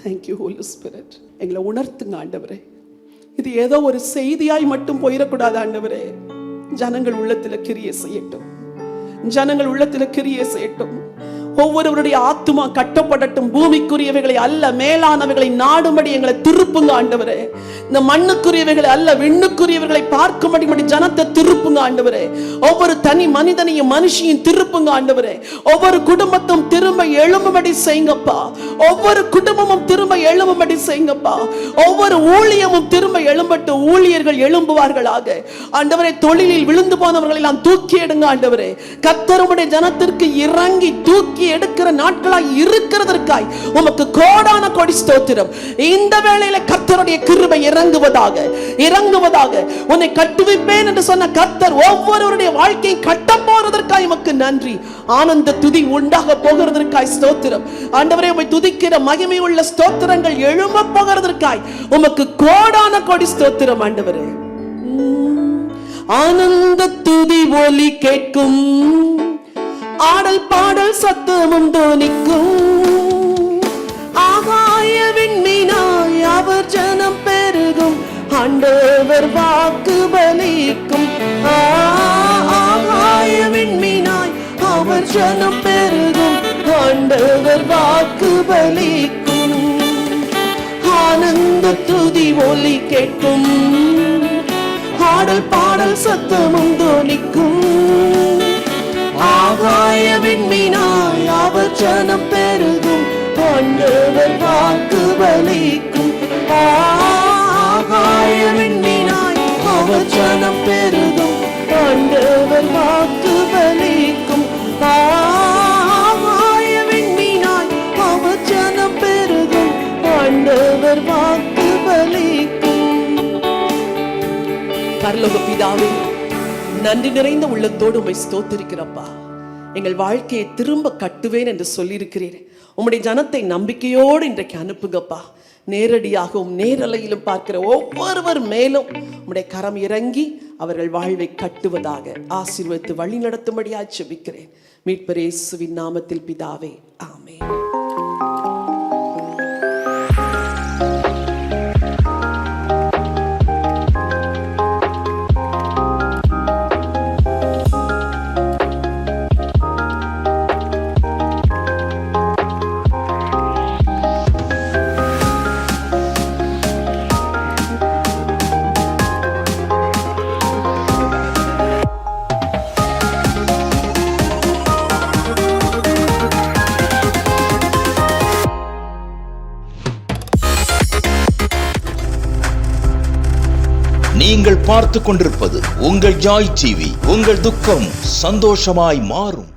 Thank you Holy Spirit. எங்களை உணர்த்துங்க ஆண்டவரே. இது ஏதோ ஒரு செய்தியாய் மட்டும் போயிடக்கூடாது ஆண்டவரே. ஜனங்கள் உள்ளத்தில் கிரியை செய்யட்டும், ஜனங்கள் உள்ளத்தில் கிரியை செய்யட்டும். ஒவ்வொருவருடைய ஆத்துமா கட்டப்படட்டும். பூமிக்குரியவைகளை அல்ல, மேலானவைகளை நாடும்படி எங்களை திருப்புங்க ஆண்டவரே. இந்த மண்ணுக்குரியவைகளை அல்ல, விண்ணுக்குரியவர்களை பார்க்கும்படி ஜனத்தை திருப்புங்க ஆண்டவரே. ஒவ்வொரு தனி மனிதனையும் மனுஷியும் திருப்புங்க ஆண்டவரே. ஒவ்வொரு குடும்பத்தும் திரும்ப எழும்பும்படி செய்யுங்கப்பா. ஒவ்வொரு குடும்பமும் திரும்ப எழும்பும்படி செய்யுங்கப்பா. ஒவ்வொரு ஊழியமும் திரும்ப எழும்பட்டு ஊழியர்கள் எழும்புவார்களாக ஆண்டவரே. தொழிலில் விழுந்து போனவர்களை எல்லாம் தூக்கி எடுங்க ஆண்டவரே. கர்த்தருடைய ஜனத்திற்கு இறங்கி தூக்கி எடுக்கிற நாட்களாய் இருக்கிறதற்காய் உமக்கு கோடான கோடி ஸ்தோத்திரம். இந்த வேளையில கர்த்தருடைய கிருபை இறங்குவதாக, இறங்குவதாக. உன்னை கட்டுவிப்பேன் என்று சொன்ன கர்த்தர் ஒவ்வொருவருடைய வாழ்க்கையை கட்ட போறதற்காய் உமக்கு நன்றி. ஆனந்த துதி உண்டாக போகிறதற்காய் ஸ்தோத்திரம் ஆண்டவரே. உம்மை துதிக்கிற மகிமை உள்ள ஸ்தோத்திரங்கள் எழும்ப போகிறதற்காய் உமக்கு கோடான கோடி ஸ்தோத்திரம் ஆண்டவரே. ஆனந்த துதி ஒலி கேட்கும், ஆடல் பாடல் சத்தமும் தோனிக்கும், ஆகாய விண்மீனாய் அவர் ஜனம் பெருகும், ஆண்டவர் வாக்கு பலிக்கும். ஆகாய விண்மீனாய் அவர் ஜனம் பெருகும், ஆண்டவர் வாக்கு பலிக்கும். ஆனந்த துதி ஒலி கேட்கும், ஆடல் பாடல் சத்தமும் தோனிக்கும், ஆகாய விண்மீனாய் அவர் ஜனம் பெருகும், ஆண்டவர் வாக்கு பலிக்கும். ஆகாய விண்மீனாய் அவர் ஜனம் பெருகும், ஆண்டவர் வாக்கு பலிக்கும். ஆகாய விண்மீனாய் அவர் ஜனம் பெருகும், ஆண்டவர் வாக்கு பலிக்கும். பரலோக பிதாவே, நன்றி நிறைந்த உள்ளத்தோடு உம்மை ஸ்தோத்திரிக்கிறப்பா. எங்கள் வாழ்க்கையை திரும்ப கட்டுவேன் என்று சொல்லியிருக்கிறீர். உம்முடைய ஜனத்தை நம்பிக்கையோடு இன்றைக்கு அனுப்புங்கப்பா. நேரடியாகவும் நேரலையிலும் பார்க்கிற ஒவ்வொருவர் மேலும் உம்முடைய கரம் இறங்கி அவர்கள் வாழ்வை கட்டுவதாக ஆசீர்வதித்து வழி நடத்தும்படியாக ஜெபிக்கிறேன். மீட்பர் இயேசுவின் நாமத்தில் பிதாவே, ஆமென். நீங்கள் பார்த்துக் கொண்டிருப்பது உங்கள் ஜாய் டிவி. உங்கள் துக்கம் சந்தோஷமாய் மாறும்.